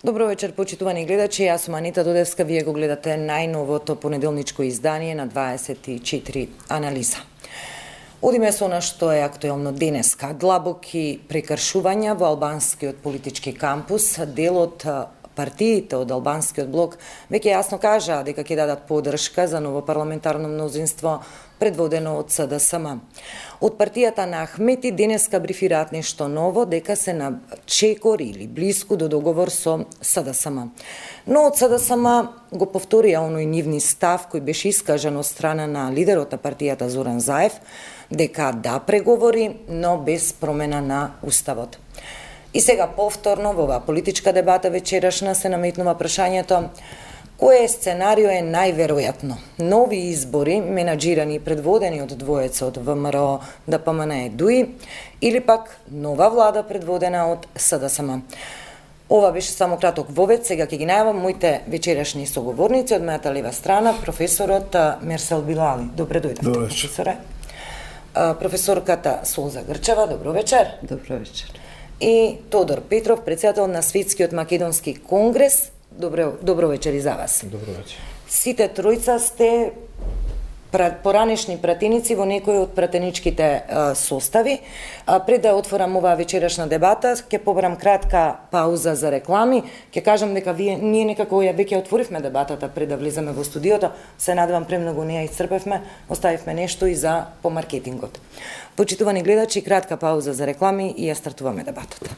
Добро вечер, почитувани гледачи. Јас сум Анита Додевска, вие го гледате најновото понеделничко издание на 24 анализа. Одиме со она што е актуелно денеска. Длабоки прекршувања во албанскиот политички кампус. Дел од партиите од албанскиот блок веќе јасно кажаа дека ќе дадат поддршка за ново парламентарно мнозинство предводено од СДСМ. Од партијата на Ахмети денеска брифираат нешто ново, дека се на чекор или блиску до договор со СДСМ. Но од СДСМ го повторија оној нивни став кој беше искажан од страна на лидерот на партијата Зоран Заев, дека да преговори, но без промена на уставот. И сега повторно во оваа политичка дебата вечерашна се наметнува прашањето кое сценарио е најверојатно? Нови избори, менаџирани и предводени од двоеца од ВМРО, ДПМН, ДУИ, или пак нова влада предводена од СДСМ? Ова беше само краток вовед, сега ќе ги најавам моите вечерашни соговорници од мојата лева страна, професорот Мерсел Билали. Добре дојдете, професоре. Професорката Солза Грчева, добро вечер. Добро вечер. И Тодор Петров, председател на Светскиот македонски конгрес. Добро вечер и за вас. Добро вечер. Сите тројца сте поранешни пратеници во некои од пратеничките состави. Пред да отворам оваа вечерашна дебата, ќе побарам кратка пауза за реклами. Ќе кажам дека ние некако ја веќе отворивме дебатата пред да влеземе во студиото. Се надевам премногу не ја исцрпевме, оставивме нешто и за по маркетингот. Почитувани гледачи, кратка пауза за реклами и ја стартуваме дебатата.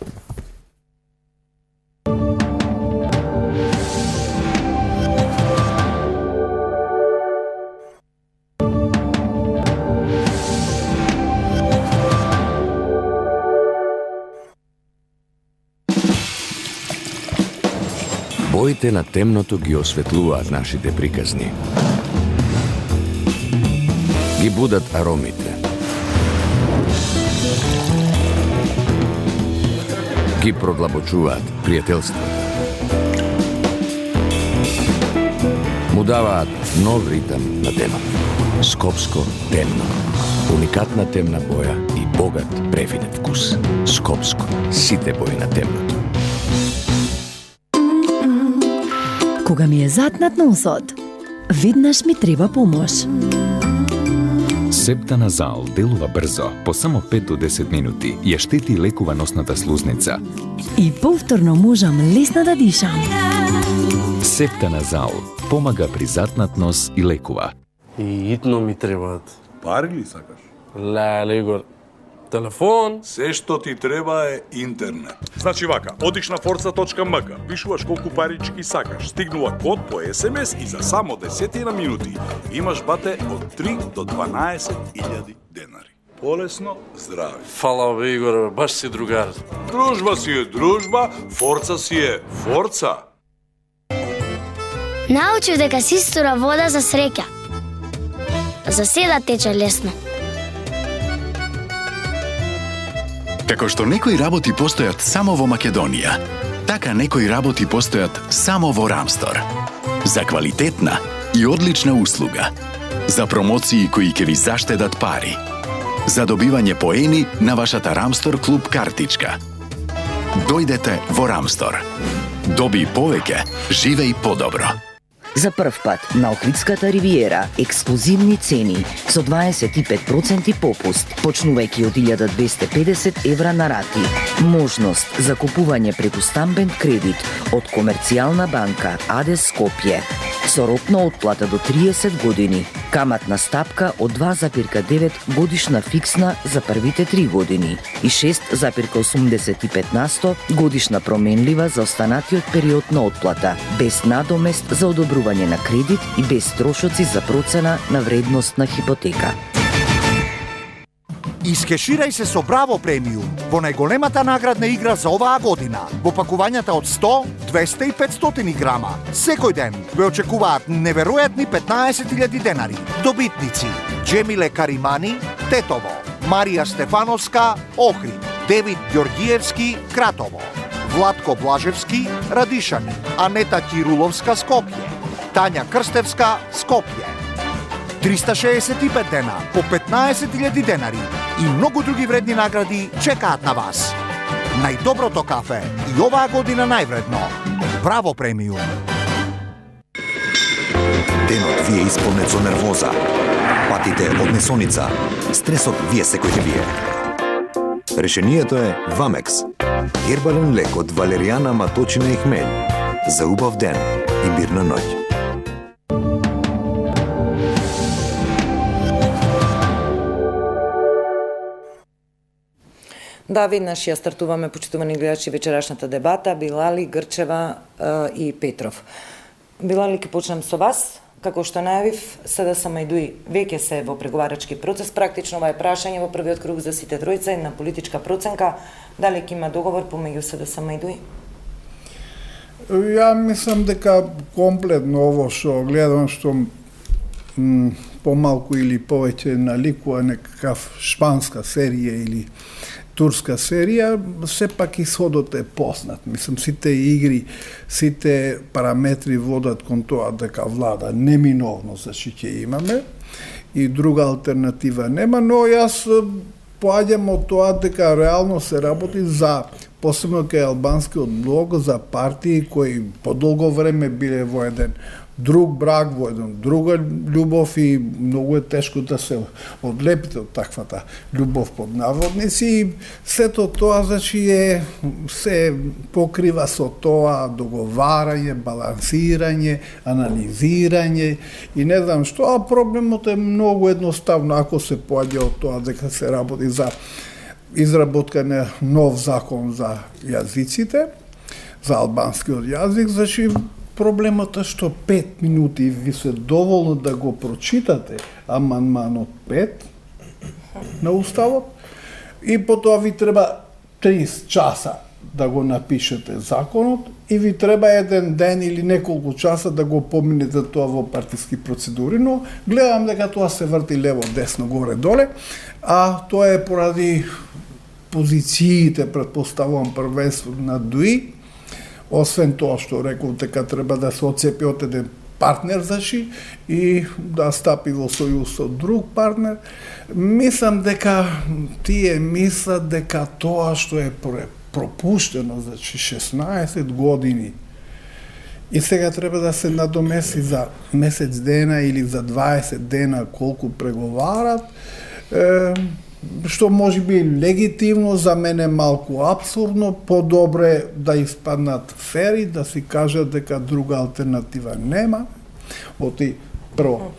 Боите на темното ги осветлуваат нашите приказни. Ги будат аромите. Ги продлабочуваат пријателството. Му даваат нов ритам на денот. Скопско темно. Уникатна темна боја и богат префинет вкус. Скопско. Сите бои на темното. Кога ми е затнат носот, веднаш ми треба помош. Септаназал делува брзо, по само 5 до 10 минути, ја штети и лекува носната слузница. И повторно можам лесно да дишам. Септаназал помага при затнат нос и лекува. И итно ми требаат. Пари ли сакаш? Леле, Игор. Телефон? Се што ти треба е интернет. Значи вака, одиш на forza.mk, пишуваш колку парички сакаш, стигнува код по СМС и за само 10 на минути имаш бате од 3 до 12.000 денари. Полесно, здрави. Фала бе, Игор, баш си другар. Дружба си е дружба, форца си е форца. Научив дека си истора вода за среќа. За седа тече лесно. Како што некои работи постојат само во Македонија, така некои работи постојат само во Рамстор. За квалитетна и одлична услуга. За промоции кои ќе ви заштедат пари. За добивање поени на вашата Рамстор клуб картичка. Дојдете во Рамстор. Доби повеќе, живеј подобро. За прв пат на Охридската ривиера ексклузивни цени со 25% попуст, почнувајќи од 1250 евра на рати. Можност за купување преку стамбен кредит од Комерцијална банка АД Скопје со рок на отплата до 30 години. Каматна стапка од 2,9 годишна фиксна за првите 3 години и 6,85% годишна променлива за останатиот период на отплата, без надомест за одобрување на кредит и без трошоци за процена на вредност на хипотека. Искеширај се со Браво премиум во најголемата наградна игра за оваа година. Во пакувањата од 100, 200 и 500 грама. Секој ден ве очекуваат неверојатни 15.000 денари. Добитници: Джемиле Каримани, Тетово; Марија Стефановска, Охрид; Девид Ѓоргиевски, Кратово; Владко Блажевски, Радишани; Анета Кируловска, Скопје; Тања Крстевска, Скопје. 365 дена по 15.000 денари и многу други вредни награди чекаат на вас. Најдоброто кафе и оваа година највредно. Браво премиум. Денот ви е исполнет со нервоза. Патите од несоница. Стресот ви е секојдневие. Решението е Вамекс. Гербален лек од валеријана, маточина и хмелј. За убав ден и мирна ноќ. Да, веднаш ја стартуваме, почитувани гледачи, вечерашната дебата, Билали, Грчева и Петров. Билали, ќе почнем со вас. Како што најавив, СДСМ и ДУИ веќе се во преговарачки процес. Практично ова е прашање во првиот круг за сите тројца, една политичка проценка. Дали ќе има договор помеѓу СДСМ и ДУИ? Ја мислам дека комплетно ово што гледам, што помалку или повеќе наликува некакав шпанска серија или турска серија, сепак исходот е познат. Мислам, сите игри, сите параметри водат кон тоа дека влада неминовно заши ќе имаме и друга алтернатива нема, но јас поаѓам од тоа дека реално се работи за, посебно кај албанскиот блок, за партии кои подолго време биле во еден друг брак, во еден друга љубов и многу е тешко да се одлепите од таквата љубов под наводници и сето тоа се покрива со тоа договарање, балансирање, анализирање и не знам што, а проблемот е многу едноставно ако се поаѓа од тоа дека се работи за изработка на нов закон за јазиците, за албанскиот јазик, проблемот е што 5 минути ви се доволно да го прочитате амандманот 5 на Уставот и потоа ви треба 30 часа да го напишете законот и ви треба еден ден или неколку часа да го поминете тоа во партиски процедури, но гледам дека тоа се врти лево, десно, горе, доле, а тоа е поради позициите, предпоставувам првенство на ДУИ, освен тоа што рекол дека треба да се оцепи од еден партнер и да стапи во сојуз со друг партнер, мислам дека тие мислат дека тоа што е пропуштено, 16 години, и сега треба да се надомеси за месец дена или за 20 дена колку преговарат, што може би легитимно, за мене малку абсурдно, подобре да испаднат фери, да си кажат дека друга алтернатива нема. Оти, прво,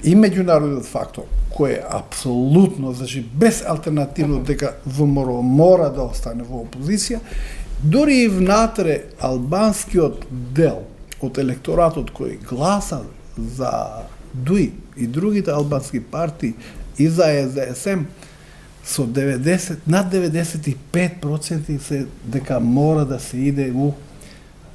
и меѓународниот фактор, кој е апсолутно, без алтернативно дека ВМРО мора да остане во опозиција, дури и внатре албанскиот дел од електоратот кој гласа за ДУИ и другите албански партии и за СДСМ со 90, над 95% се дека мора да се иде у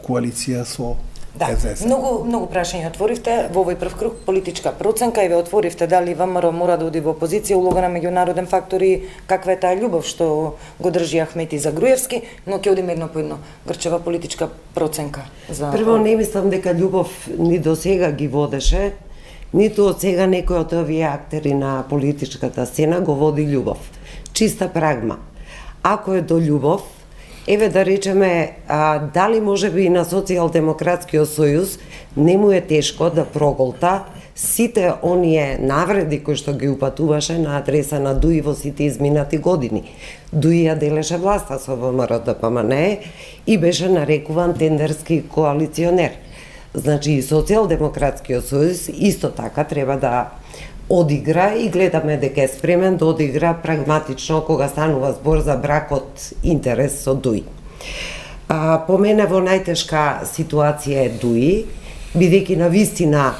коалиција со СДСМ. Многу прашања отворивте во овој прв круг политичка проценка и ве отворивте дали ВМРО мора да оди во опозиција, улога на меѓународен фактор и каква е таа љубов што го држи Ахмети за Груевски, но ќе одиме едно по едно. Грчева, политичка проценка за... Прво, не мислам дека љубов ни до сега ги водеше, ниту од сега некој од овие актери на политичката сцена го води љубов. Чиста прагма. Ако е до љубов, еве да речеме, дали може би на Социјалдемократскиот сојуз не му е тешко да проголта сите оние навреди кои што ги упатуваше на адреса на ДУИ во сите изминати години. ДУИ ја делеше власта со ВМРО-ДПМНЕ и беше нарекуван тендерски коалиционер. Значи и Социјалдемократскиот сојуз исто така треба да одигра и гледаме дека е спремен да одигра прагматично кога станува збор за бракот интерес со ДУИ. По мене во најтешка ситуација е ДУИ, бидејќи навистина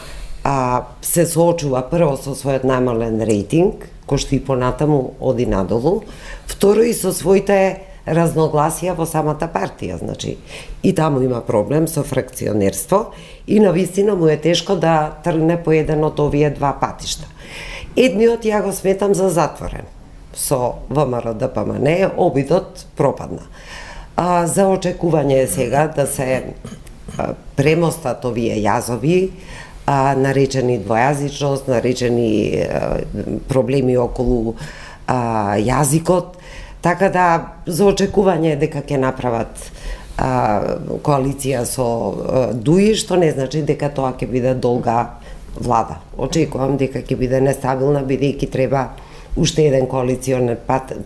се соочува прво со својот најмален рейтинг, кој што и понатаму оди надолу, второ и со своите разногласија во самата партија, значи и таму има проблем со фракционерство и навистина му е тешко да тргне по еден од овие два патишта. Едниот ја го сметам за затворен. Со ВМРО-ДПМНЕ обидот пропадна. За очекување е сега да се премостат овие јазови, наречени двојазичност, наречени проблеми околу јазикот, така да за очекување е дека ќе направат коалиција со ДУИ, што не значи дека тоа ќе биде долга влада. Очекувам дека ќе биде нестабилна, бидејќи треба уште еден коалиционен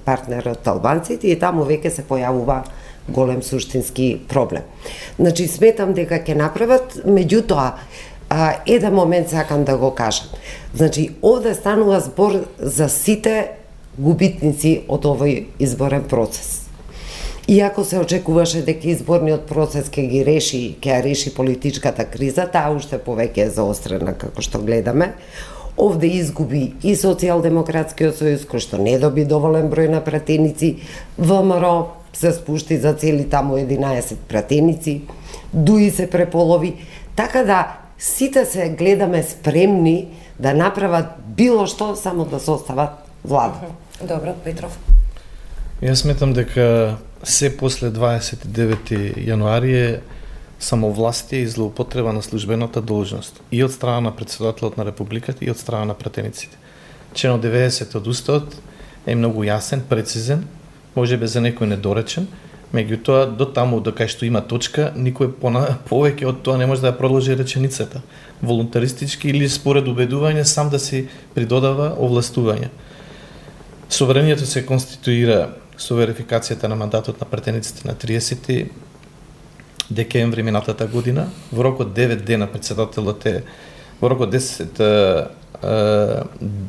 партнер од албанците и таму веќе се појавува голем суштински проблем. Значи, сметам дека ќе направат, меѓутоа, еден момент сакам да го кажам. Значи, овде станува збор за сите губитници од овој изборен процес. Иако се очекуваше дека изборниот процес ќе ги реши, ќе ја реши политичката криза, таа уште повеќе е заострена како што гледаме. Овде изгуби и Социјалдемократскиот сојуз, кој што не доби доволен број на пратеници, ВМРО се спушти за цели таму 11 пратеници, ДУИ се преполови, така да сите се гледаме спремни да направат било што, само да состават влада. Добро, Петров. Јас сметам дека се после 29 јануари е самовластие и злоупотреба на службената должност и од страна на председателот на Републиката и од страна на пратениците. Член 90 од Уставот е многу јасен, прецизен, можеби за некој недоречен, меѓутоа до таму до кај што има точка, никој повеќе од тоа не може да ја продолжи реченицата. Волунтаристички или според убедување сам да си придодава овластување. Собранието се конституира со верификацијата на мандатот на пратениците на 30 декември минатата година. Во рок од 9 дена председателот е во рок од 10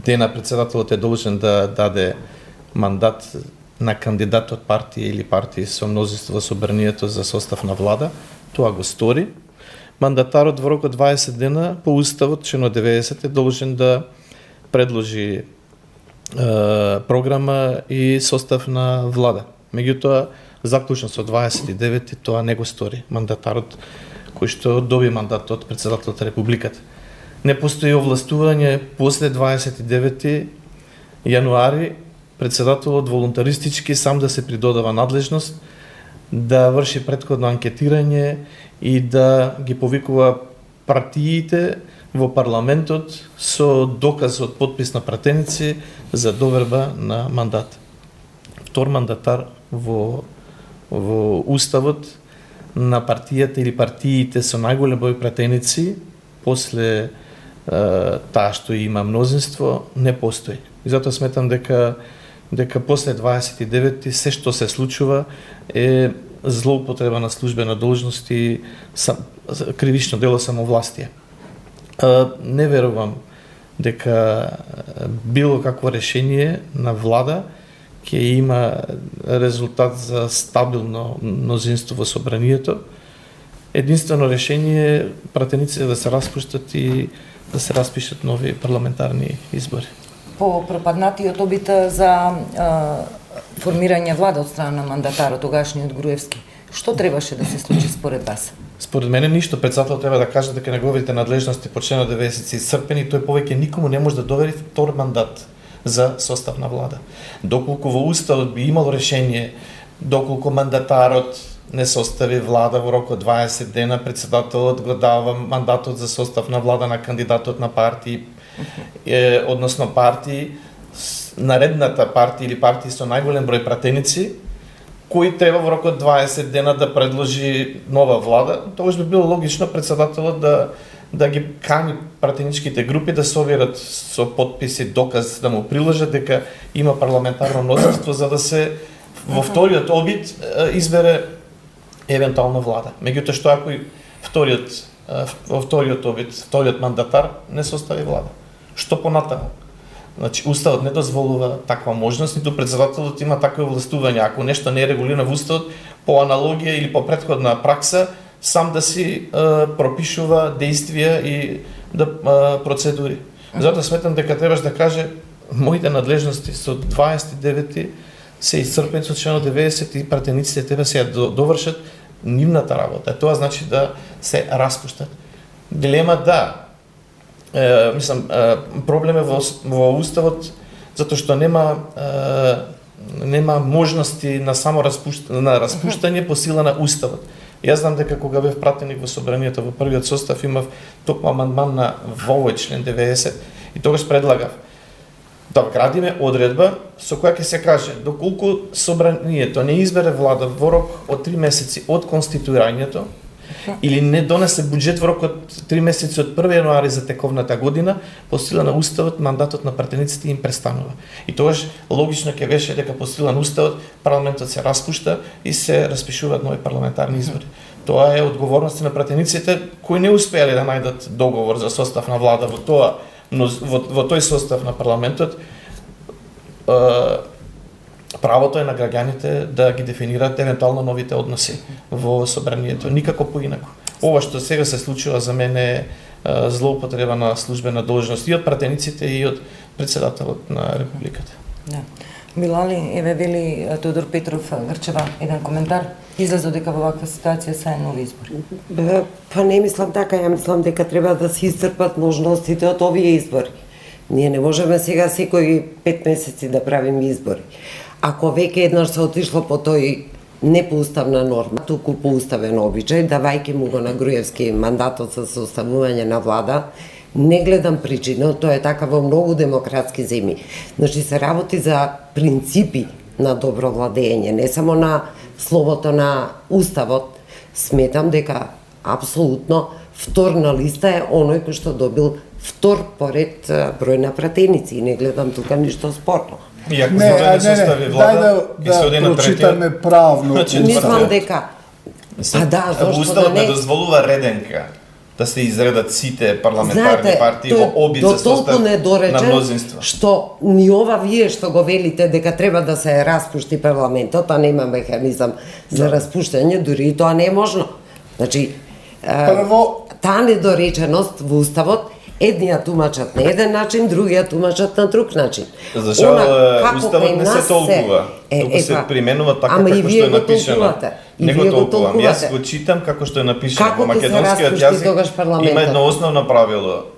дена председателот е должен да даде мандат на кандидат од партија или партии со мнозинство во собранието за состав на влада. Тоа го стори. Мандатарот во рок од 20 дена по уставот член 90 е должен да предложи програма и состав на влада. Меѓутоа, заклучно со 29 тоа не го стори мандатарот кој што доби мандат од председателот на Републиката. Не постои овластување после 29 јануари председателот волунтаристички сам да се придодава надлежност да врши претходно анкетирање и да ги повикува партиите во парламентот со доказ од подпис на пратеници за доверба на мандат. Втор мандатар во уставот на партијата или партиите со најголем број пратеници после таа што има мнозинство не постои. И затоа сметам дека после 29 се што се случува е злоупотреба на службена должност и кривично дело самовластие. Не верувам дека било какво решение на влада ќе има резултат за стабилно мнозинство во собранието. Единствено решение е пратениците да се распуштат и да се распишат нови парламентарни избори. По пропаднатиот обид за формирање влада од страна на мандатарот тогашниот Груевски, што требаше да се случи според вас? Според мене ништо. Председател треба да каже дека неговите надлежности по член 90 се исцрпени и тој повеќе никому не може да довери втор мандат за состав на влада. Доколку во уставот би имало решение, доколку мандатарот не состави влада во рок од 20 дена, председателот го дава мандатот за состав на влада на кандидатот на партии, односно партии, наредната партија или партии со најголем број пратеници, кој треба во рок од 20 дена да предложи нова влада, тогаш би било логично председателот да ги кани пратеничките групи да се оверат со подписи доказ да му приложат дека има парламентарно мнозинство за да се во вториот обид избере евентуално влада. Меѓутоа што ако во вториот обид, вториот мандатар не состави влада? Што понатаму? Значи, уставот не дозволува таква можност, ниту председателот има такво овластување. Ако нешто не е регулирано во уставот, по аналогија или по претходна пракса, сам да си пропишува действија и да процедури. Затоа сметам дека требаш да каже моите надлежности со 29 се исцрпени со член 90 и пратениците треба се довршат нивната работа. Тоа значи да се распуштат. Дилема проблем е во уставот затоа што нема можности на само распуштање по сила на уставот. Јас знам дека кога бев пратеник во собранието во првиот состав имав токму амандман во овој член 90 и тогаш предлагав да вградиме одредба со која ќе се каже доколку собранието не избере влада во рок од 3 месеци од конституирањето или не донесе буџет во рок од 3 месеци од 1 јануари за тековната година, по сила на уставот мандатот на пратениците им престанува. И тогаш логично ќе беше дека по сила на уставот парламентот се распушта и се распишуваат нови парламентарни избори. Тоа е одговорност на пратениците кои не успеале да најдат договор за состав на влада во тоа, но во тој состав на парламентот правото е на граѓаните да ги дефинираат евентуално новите односи во собранието, никако поинако. Ова што сега се случува за мене е злоупотреба на службена должност и од пратениците и од председателот на Републиката. Да. Билали, еве вели Тодор Петров Грчева еден коментар. Излезо дека во ваква ситуација се нови избори. Па не мислам така, ја мислам дека треба да се исцрпат можностите од овие избори. Ние не можеме сега секој 5 месеци да правиме избори. Ако веќе еднаш се отишло по тој не по уставна норма, туку по уставен обичај, давајќи му го на Груевски мандатот за составување на влада, не гледам причина, тоа е така во многу демократски земји. Значи се работи за принципи на добро владење, не само на словото на уставот. Сметам дека апсолутно вторна листа е оној кој што добил втор поред број на пратеници и не гледам тука ништо спорно. Дај да прочитаме правно. Мислам дека зашто уставот да не не дозволува реденка да се изредат сите парламентарни партии во обид за состав на мнозинство. Што ни ова вие што го велите дека треба да се распушти парламентот, а нема механизам за распуштање, дури и тоа не е можно. Значи, таа недореченост во уставот, едниот тумачат на еден начин, другиот тумачат на друг начин. Зашто уставот не се толкува, туку се применува така како што е напишано. Не го толкувам, јас го читам како што е напишано. Во македонскиот јазик има едно основно правило.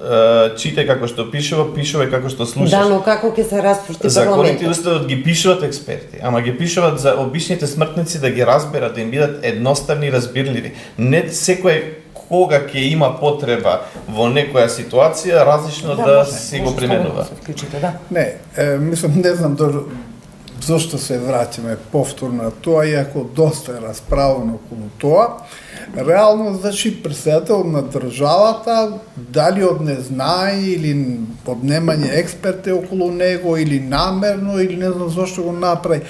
Читај како што пишува, пишувај како што слушаш. Да, но како ќе се распушти парламентот? Законите и уставот ги пишуваат експерти, ама ги пишуваат за обичните смртници да ги разберат, да им бидат едноставни и разбирливи. Не секој кога ќе има потреба во некоја ситуација различно да си го применува. Не, мислам, не знам зошто се враќаме повторно на тоа, иако доста е расправено околу тоа. Реално, значи, председател на државата, дали од незнање или од немање експерти околу него, или намерно, или не знам зошто го направи.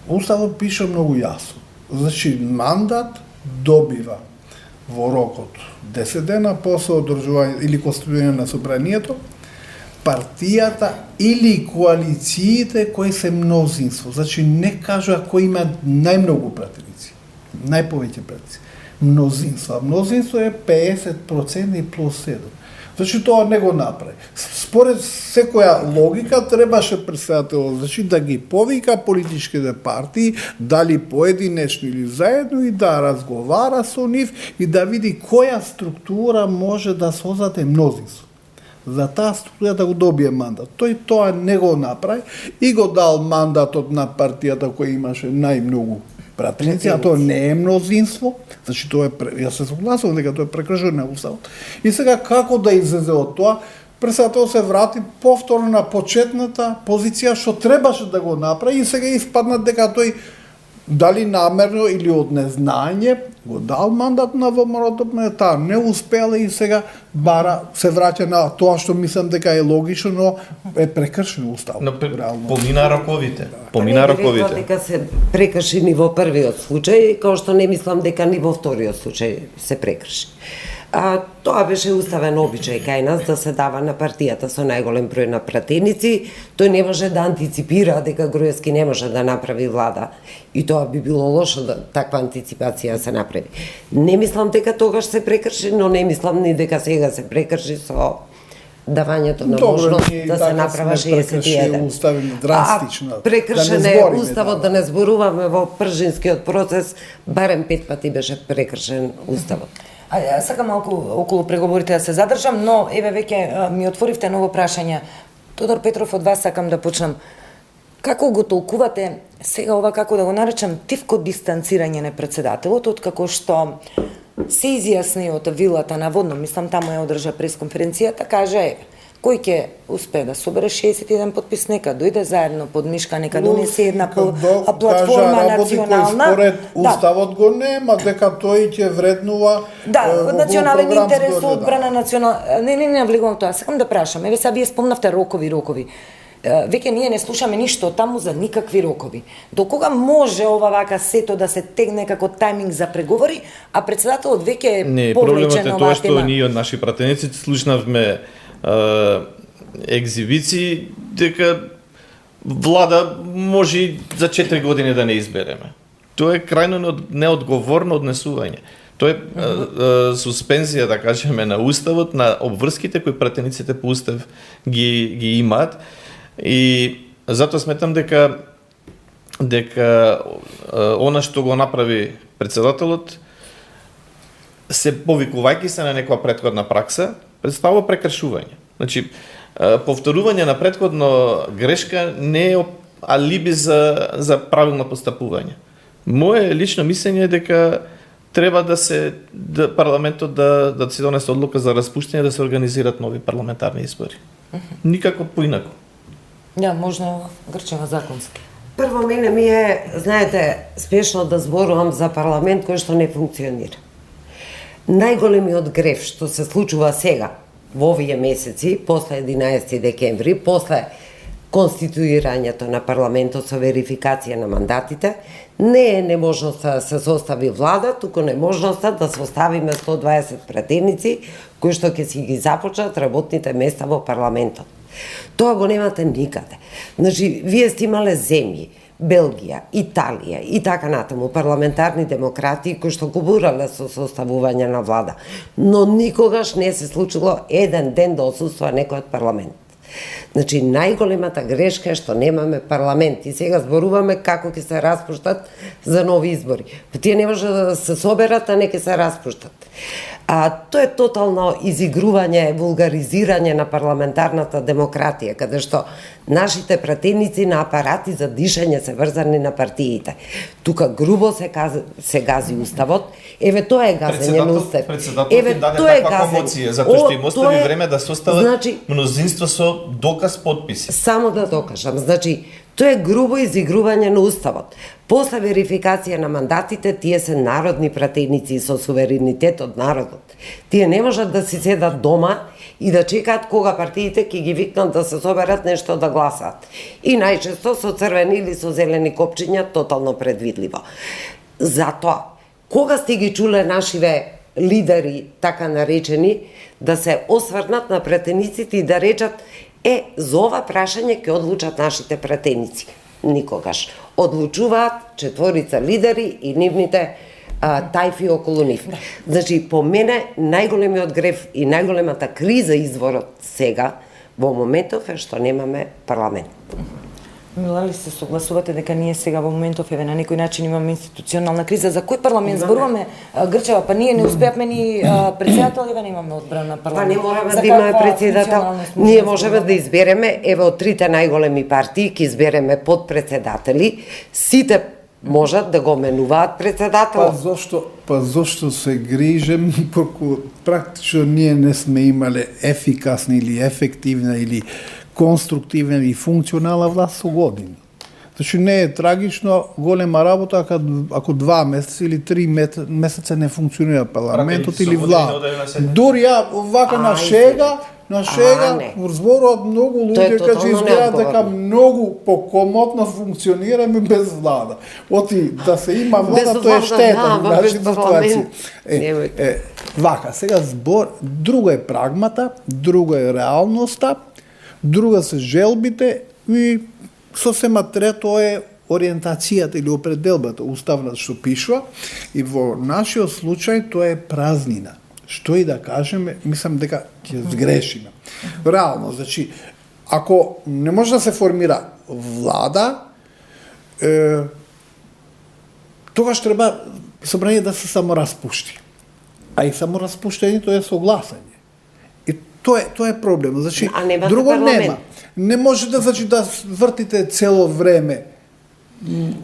Уставот пише многу јасно. Значи, мандат добива во рокот 10 дена после одржување или конституирање на собранието, партијата или коалициите кои се мнозинство. Значи не кажува кои има најмногу пратеници, најповеќе пратеници. Мнозинство, а мнозинство е 50% и плюс 7. Значи тоа не го направи. Според секоја логика требаше председателот, значи да ги повика политичките партии, дали поединечно или заедно, и да разговара со нив и да види која структура може да создаде мнозинство. За таа структура да го добие мандат. Тој тоа не го направи и го дал мандатот на партијата која имаше најмногу пратеници, а тоа не е мнозинство, значи тоа е, јас се согласувам дека тоа е прекршување на уставот. И сега како да излезе од тоа, председател се врати повторно на почетната позиција што требаше да го направи и сега испадна дека тој дали намерно или од незнање го дал мандат на ВМРО, таа не успела и сега бара се враќа на тоа што мислам дека е логично, но е прекршено уставот. Но помина роковите. Помина роковите. Дека се прекрши ни во првиот случај, као што не мислам дека ни во вториот случај се прекрши. Тоа беше уставен обичај кај нас да се дава на партијата со најголем број на пратеници. Тој не може да антиципира дека Груевски не може да направи влада. И тоа би било лошо да таква антиципација се направи. Не мислам дека тогаш се прекрши, но не мислам ни дека сега се прекрши со давањето на можност да се направи 61. Драстично. Прекршен е уставот, да не зборуваме во пржинскиот процес, барем 5 пати беше прекршен уставот. Сакам малку околу преговорите да се задржам, но еве веќе ми отворивте ново прашање. Тодор Петров, од вас сакам да почнам. Како го толкувате сега ова, како да го наречам, тивко дистанцирање на председателот, откако што се изјасни од вилата наводно, мислам таму ја одржа пресконференцијата, кажа кој ќе успее да собере 61 подпис, нека дојде заедно под мишка, нека донесе една платформа национална. Според уставот го нема, дека тој ќе вреднува национален интерес, одбрана национална. Не влегувам тоа. Сакам да прашам. Еве сега вие спомнавте рокови. Веќе ние не слушаме ништо таму за никакви рокови. До кога може ова вака сето да се тегне како тајминг за преговори, а председателот веќе е повлечен на оваа тема? Не, проблемот е тоа што ние од наши пратеници слушнавме екзибиции дека влада може за 4 години да не избереме. Тоа е крајно неодговорно однесување. Тоа е суспензија, да кажеме, на уставот, на обврските кои пратениците по устав ги имаат. И затоа сметам дека она што го направи председателот, се повикувајќи се на некоја претходна пракса, представува прекршување. Значи, повторување на претходна грешка не е алиби за правилно постапување. Моje лично мислење е дека треба да парламентот да се донесе одлука за распуштање, да се организират нови парламентарни избори. Никако поинако. Можно Грчева законски. Прво, мене ми е, знаете, смешно да зборувам за парламент кој што не функционира. Најголемиот греф што се случува сега, во овие месеци, после 11 декември, после конституирањето на парламентот со верификација на мандатите, не е неможноста да се состави влада, туку неможноста да составиме 120 пратеници кои што ќе си ги започнат работните места во парламентот. Тоа го немате никаде. Значи, вие сте имале земји, Белгија, Италија и така натаму, парламентарни демократи кои што губурале со составување на влада, но никогаш не се случило еден ден да отсуствува некој од парламент. Значи, најголемата грешка е што немаме парламент и сега зборуваме како ќе се распуштат за нови избори. Тие не може да се соберат, а не ќе се распуштат. Тоа е тотално изигрување, вулгаризирање на парламентарната демократија, каде што нашите пратеници на апарати за дишање се врзани на партиите. Тука грубо се гази уставот. Еве тоа е газење на устав. Председателот им даде таква промоција, затоа што им остави време да состават мнозинство со доказ подписи. Само да докажам, значи, тоа е грубо изигрување на уставот. После верификација на мандатите, тие се народни пратеници со суверенитет од народот. Тие не можат да си седат дома и да чекаат кога партиите ќе ги викнат да се соберат нешто да гласаат. И најчесто со црвени или со зелени копчиња, тотално предвидливо. Затоа, кога сте ги чуле нашиве лидери, така наречени, да се осврнат на пратениците и да речат за ова прашање ќе одлучат нашите пратеници. Никогаш. Одлучуваат четворица лидери и нивните тајфи околу нив. Значи, по мене, најголемиот греф и најголемата криза изворот сега, во моментов е што немаме парламент. Мила ли се согласувате дека ние сега во моментов на некој начин имаме институционална криза? За кој парламент зборуваме, Грчева? Па ние не успеавме ни председател, не имаме одбрана парламент. Па не мораме да имаме председател. Ние можеме да избереме, еве од трите најголеми партии, ќе избереме подпредседатели, сите можат да го менуваат председател. Па зошто се грижем, практично ние не сме имале ефикасна или ефективна или конструктивна и функционална власт со години. Значи не е трагично голема работа ако 2 месеца или 3 месеца не функционира парламентот или влада. Дори вака на шега зборуваат многу луѓе кога изгледа дека многу покомотно функционираме без влада. Оти да се има влада тоа е штета, наредна ситуација. Вака, сега збор, друго е прагмата, друго е реалноста, друга се желбите и сосема трето е ориентацијата или определбата уставна што пишува и во нашиот случај тоа е празнина. Што и да кажеме, мислам дека ќе сгрешиме. Реално, значи, ако не може да се формира влада, тогаш треба собрание да се самораспушти. А и самораспуштението е согласање. И тоа е проблем. Значи, друго нема. Не може да, значи, да вртите цело време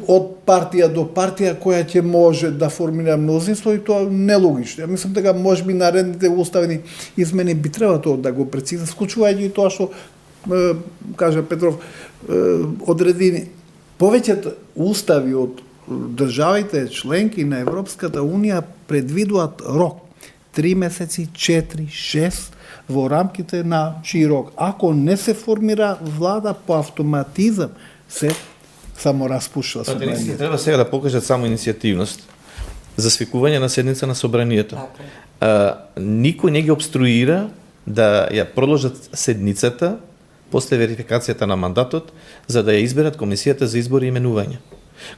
од партија до партија која ќе може да формира мнозинство и тоа нелогично. Ја мислам дека можеби наредните уставни измени би треба тоа да го прецизира, вклучувајќи и тоа што кажа Петров, одреди повеќето устави од државите членки на Европската Унија предвидуваат рок 3 месеци, 4, 6 во рамките на чиј рок. Ако не се формира влада по автоматизам, се само распушува собранието. Треба сега да покажат само иницијативност за свикување на седница на собранието. Никој не ги обструира да ја продолжат седницата после верификацијата на мандатот, за да ја изберат Комисијата за избор и именување.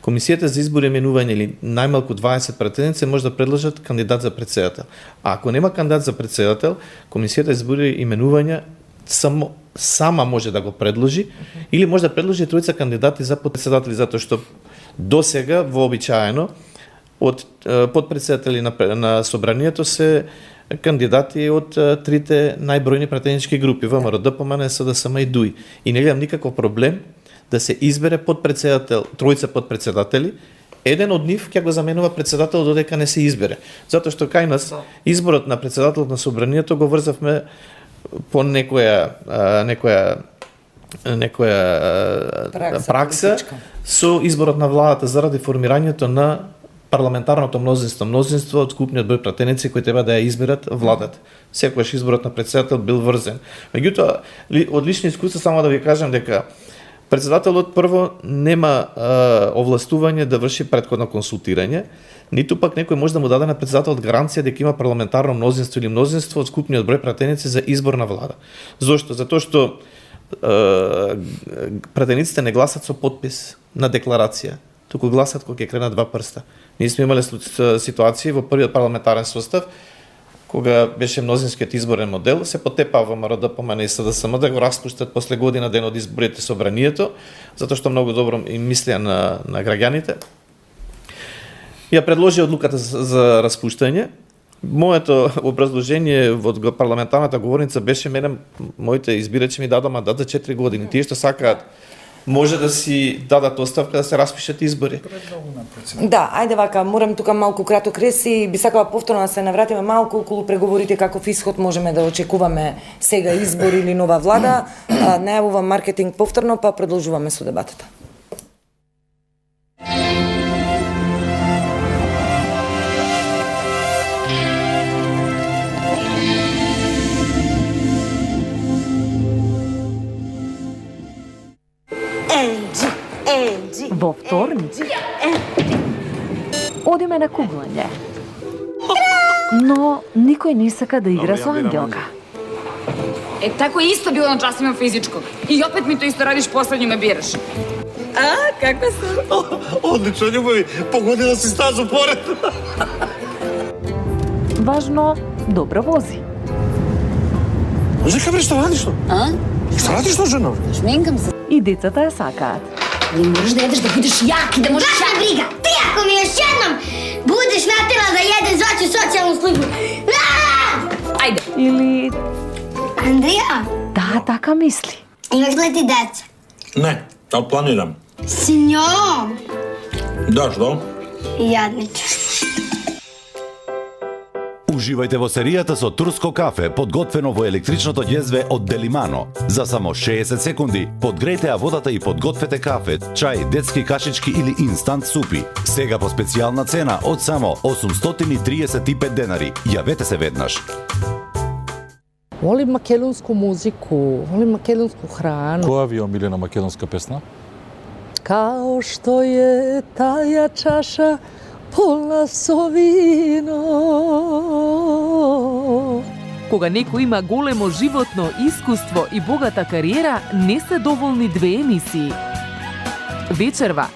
Комисијата за избор и именување или најмалку 20 претенденци може да предложат кандидат за председател. А ако нема кандидат за председател, Комисијата за избор и именување сама може да го предложи или може да предложи тројца кандидати за подпредседатели, затоа што досега вообичаено од подпредседатели на собранието се кандидати од трите најбројни претенденчки групи ВМРО, ДПМН, СДСМ и ДУИ. И не гледам никаков проблем да се избере подпредседател, тројца подпредседатели, еден од нив ќе го заменува председател додека не се избере. Затоа што кај нас изборот на председател на собранието го врзавме по некоја пракса со изборот на владата заради формирањето на парламентарното мнозинство од скупниот број пратеници кои треба да ја изберат владата. Секогаш изборот на председател бил врзен. Меѓутоа, од лични искуства само да ви кажам дека председателот прво нема овластување да врши претходно консултирање, ниту пак некој може да му даде на председателот гаранција дека има парламентарно мнозинство или мнозинство од скупниот број пратеници за избор на влада. Зошто? Затоа што пратениците не гласат со подпис на декларација, туку гласат кога ќе кренат два прста. Ние сме имале ситуации во првиот парламентарен состав, кога беше мнозинскиот изборен модел, се потепа ВМРО, ДПМН и СДСМ да го распуштат после година ден од изборите собранието, затоа што многу добро им мислеа на граѓаните. Ја предложи одлуката за распуштање. Моето образложение од парламентарната говорница беше моите избирачи ми дадоа мандат за 4 години. Тие што сакаат може да си дадат оставка да се распишат избори. Да, ајде вака, морам тука малку краток рез и би сакала повторно да се навратиме малку околу преговорите каков исход можеме да очекуваме сега избори или нова влада. Најавувам маркетинг повторно, па продолжуваме со дебатата. Во вторник одиме на куглање. Но никој не сака да игра со Ангелка. Тако исто било на часима физичког. И опет ми то исто радиш, последње ме бираш. Како сум? Одлично, љубови. Погодила си стазу поред. Важно, добро вози. Зека, бре, што радиш? Што радиш, жена? Шминкам се. И децата ја сакаат. Не можеш да едеш да будеш јак и да можеш... Каква брига? Ти ако ми још едном будеш натера да једеш, звачи социјалну службу. Ајде. Или... Андрија? Да, така мисли. Имаш ли ти деца? Не, ал планирам. Синьо? Да, што? Јадниче. Уживајте во серијата со турско кафе, подготвено во електричното ѓезве од Делимано. За само 60 секунди подгрејте ја водата и подгответе кафе, чај, детски кашички или инстант супи. Сега по специјална цена од само 835 денари. Јавете се веднаш. Волим македонску музику, волим македонску храну. Која ви е омилена македонска песна? Као што е таја чаша полна со вино. Кога некој има големо животно искуство и богата кариера, не се доволни две емисии. Вечерва,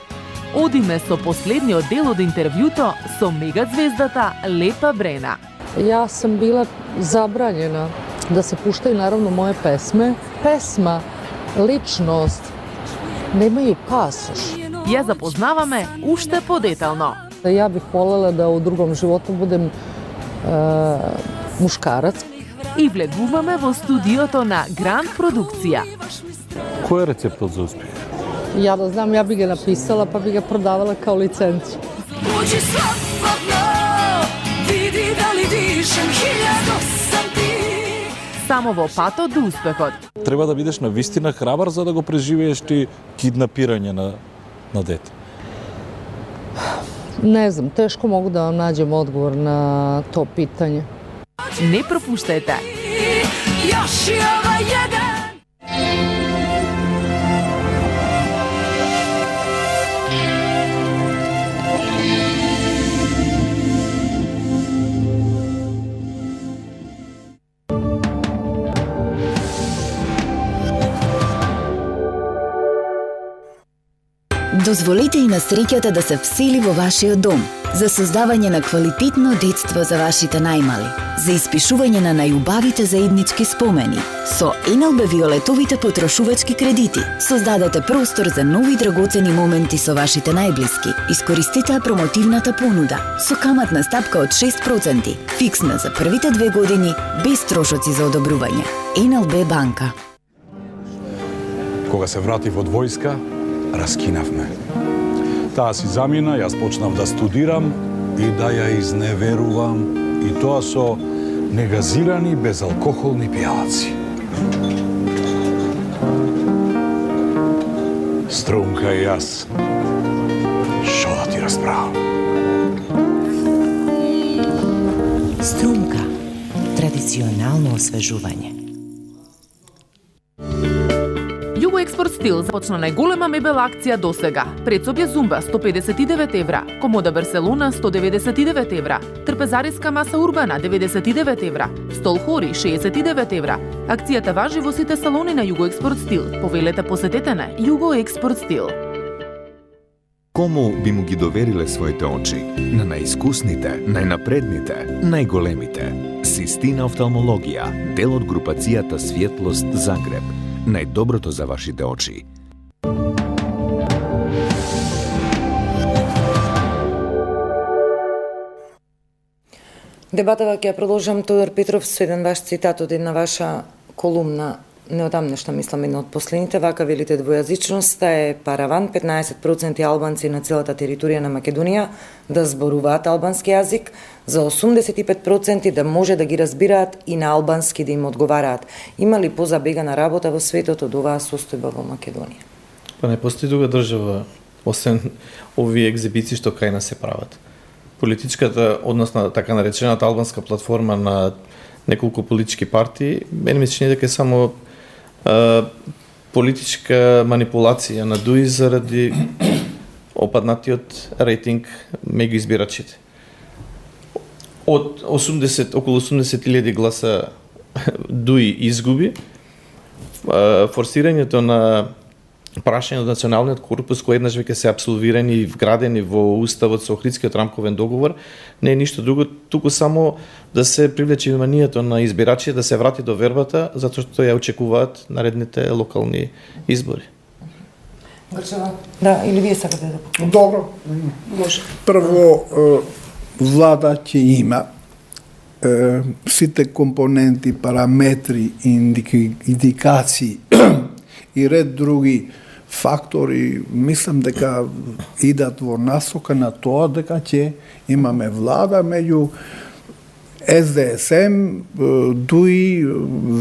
одиме со последниот дел од интервјуто со мегазвездата Лепа Брена. Ја сам била забранjena да се пуштају наравно моje песме. Песма, личност, немају пасош. Ја запознаваме уште подетално. Ја бих волела да у другом животу будем мушкарац. И влегуваме во студиото на Гранд Продукција. Кој е рецептот за успех? Ja da znam, ja bi ga napisala pa bi ga prodavala kao licencu. Uđi slobodno, vidi da li dišem, 1000 sam ti. Само во патот до успехот. Треба да бидеш на вистина храбар за да го преживееш ти киднапирање на дете. Ne znam, teško mogu da vam nađem odgovor na to pitanje. Не пропуштајте. Još je ovaj jedan. Дозволете и на среќата да се всели во вашиот дом, за создавање на квалитетно детство за вашите најмали, за испишување на најубавите заеднички спомени. Со НЛБ Виолетовите потрошувачки кредити создадете простор за нови драгоцени моменти со вашите најблиски. Искористете промотивната понуда со каматна стапка од 6%, фиксна за првите 2 години, без трошоци за одобрување. НЛБ банка. Кога се вратив од војска, раскинавме. Таа си замина, јас почнав да студирам и да ја изневерувам, и тоа со негазирани безалкохолни пијалаци. Струмка и јас, шо да ти расправам? Струмка. Традиционално освежување. Експорт Стил започна најголема мебел акција досега. Прецобје Зумба 159 евра, комода Барселона 199 евра, трпезариска маса Урбана 99 евра, стол Хори 69 евра. Акцијата важи во сите салони на Југо Експорт Стил. Повелете посетете на Југо Експорт Стил. Кому би му ги довериле своите очи? На најискусните, најнапредните, најголемите. Систина офталмологија, дел од групацијата Светлост Загреб. Најдоброто за вашите очи. Дебатава ќе продолжам. Тодор Петров со еден ваш цитат од една ваша колумна, неодамнешна, мислам, една од последните. Вака велите: двојазичноста е параван, 15% албанци на целата територија на Македонија да зборуваат албански јазик, за 85% да може да ги разбираат и на албански да им одговараат. Има ли позабегана работа во светот од оваа состојба во Македонија? Па не постои друга држава, освен овие екзибиции што кај нас се прават. Политичката, односно така наречената албанска платформа на неколку политички партии, мене ми се чини дека е само политичка манипулација на ДУИ заради опаднатиот рейтинг меѓу избирачите. Од околу 80.000 гласа ДУИ изгуби, форсирањето на прашање од националниот корпус, кои еднаш веќе се апсолвирани и вградени во уставот со Охридскиот рамковен договор, не е ништо друго, туку само да се привлече вниманието на избирачи да се врати до вербата, затоа што ја очекуваат наредните локални избори. Грчева, да, или вие сакате да покажете? Добро. Може. Прво, влада ќе има сите компоненти, параметри, индикации и ред други фактори, мислам дека идат во насока на тоа дека ќе имаме влада меѓу СДСМ, ДУИ,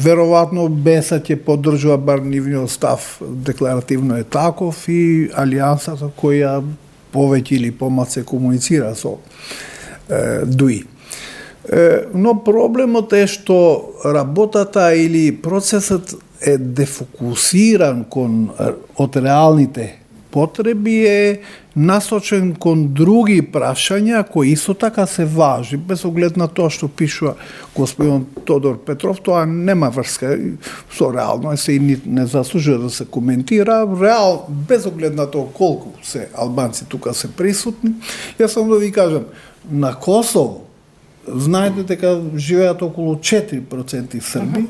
веројатно БЕСА ќе поддржува бар нивниот став, декларативно е таков, и алијансата која повеќе или помалку се комуницира со ДУИ. Но проблемот е што работата или процесот е дефокусиран од реалните потреби, е насочен кон други прашања кои исто така се важни, без оглед на тоа што пишува господин Тодор Петров. Тоа нема врска со реално, се и не заслужува да се коментира. Без оглед на тоа колку се албанци тука се присутни, јас сам да ви кажам, на Косово знаете дека живеат околу 4% срби.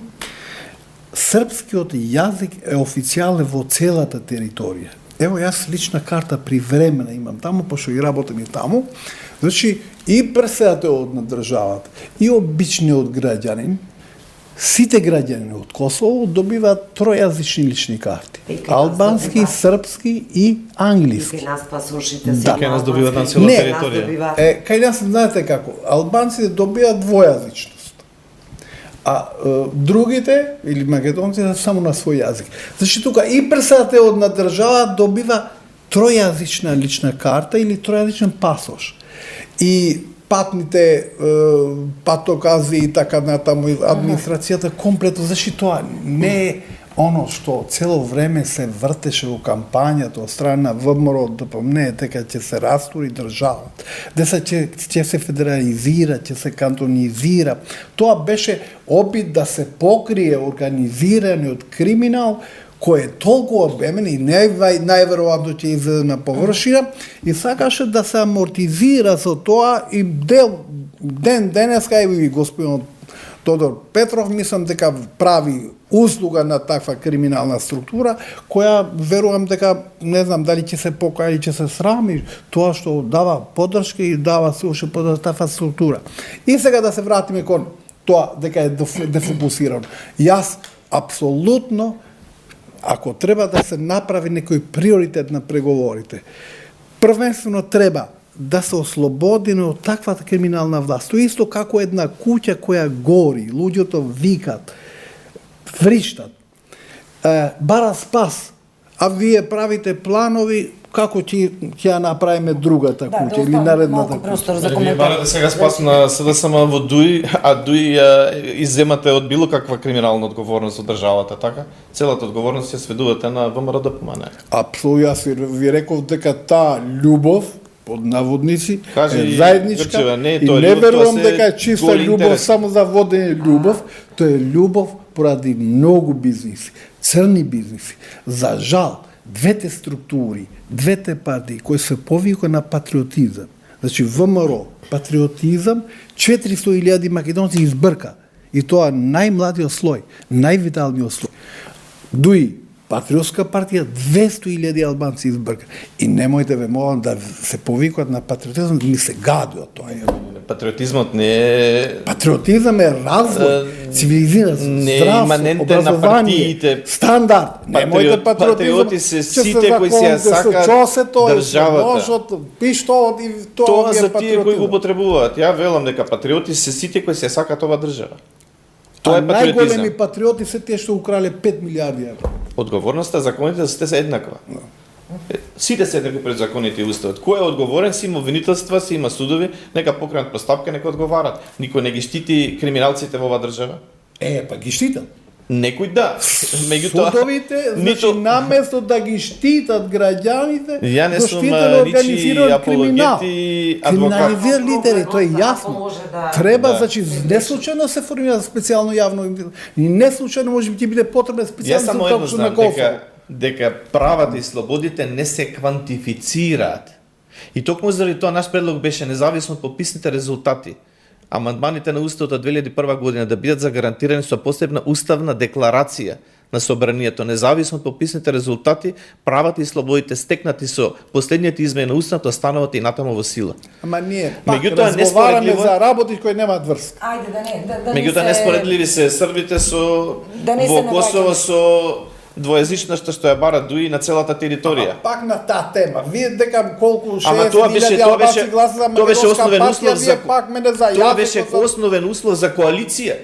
Српскиот јазик е официјален во целата територија. Ево, јас лична карта привремена имам таму, пошто и работам и таму. Значи, и преседател на државата, и обичниот граѓанин сите граѓани од Косово добиваат тројазични лични карти. Албански, српски и англиски. Кај нас пасошите се. Кај нас добиваат на цела територија. Кај нас знаете како, албанците добиваат двојазичност. А другите, или македонците, само на свој јазик. Значи тука и председател на држава добива тројазична лична карта или тројазичен пасош. И патните патокази и така натаму, администрацијата комплетно, значи тоа не е оно што цело време се вртеше во кампањата од страна на ВМРО, не е дека ќе се растури државата, дека ќе се федерализира, ќе се кантонизира. Тоа беше опит да се покрие организираниот криминал кој е толку обемен и најверојатно ќе излезе на површина и сакаше да се амортизира со тоа и ден денеска и господин Тодор Петров мислам дека прави услуга на таква криминална структура која верувам дека не знам дали ќе се покаја или ќе се срами тоа што дава поддршка и дава се уште под таква структура. И сега да се вратиме кон тоа дека е дефокусирано. Јас апсолутно ако треба да се направи некој приоритет на преговорите, првенствено треба да се ослободиме од таквата криминална власт. Тоа исто како една куќа која гори, луѓето викат, вриштат, бара спас, а вие правите планови како ќе ја направиме другата куќа или наредната куќа. Вие барате сега спас на СДСМ во Дуј, а Дуј изземате од било каква криминална одговорност од државата, така? Целата одговорност ја сведувате на ВМРО ДПМН. Апсолутно, јас ви реков дека таа љубов под наводници е заедничка и не верувам дека е чиста љубов само за водење љубов, тоа е љубов поради многу бизниси, црни бизниси. За жал, двете структури, двете партии кои се повика на патриотизам, значи ВМРО, патриотизам, 400.000 македонци избрка. И тоа најмладиот слој, највиталниот слој. Дуи, Патриотска партија, 200.000 албанци избрка. И немојте ве молам да се повикуват на патриотизам, да ми се гади од тоа. Патриотизмот не е... Патриотизам е развој, цивилизираност, здравство, образование, стандард. Немојте патриоти се сите кои се ја сакаат државата. Пиштолот и тоа за тие кои го потребуваат. Ја велам дека патриоти се сите кои се сакаат ова држава. Тоа е патриотизам. Најголеми патриоти се тие што украле 5 милиарди евра. Одговорноста законите сите се еднаква. Сите се еднакви пред законите и уставот. Кој е одговорен, си има обвинителства, си има судови, нека покренат постапка, нека одговарат. Никој не ги штити криминалците во оваа држава. Па ги штитат. Некој да. Меѓутоа судовите, значи наместо да ги штитат граѓаните, ја не сум ничи апологет и адвокат. Криминализира лидери, тоа е јасно. Треба, значи, не случајно се формира специјално јавно и не случајно може ќе биде потребен специјално за тоа на Косово. Дека правата и слободите не се квантифицираат. И токму заради тоа наш предлог беше независно од пописните резултати. Амандманите на Уставот од 2001 година да бидат загарантирани со посебна уставна декларација на собранието, независно од пописните резултати, правата и слободите стекнати со последните измени на Уставот остануваат и натаму во сила. Ама ние пак разговараме за работи кои немаат врска. Ајде да не меѓутоа неспоредливи се србите со во Косово со двојазичноста што ја бара Дуи на целата територија. Пак на таа тема. Вие дека колку 60.000 албанци гласа за македонска партија, вие пак мене зајавите. Тоа беше основен услов за коалиција.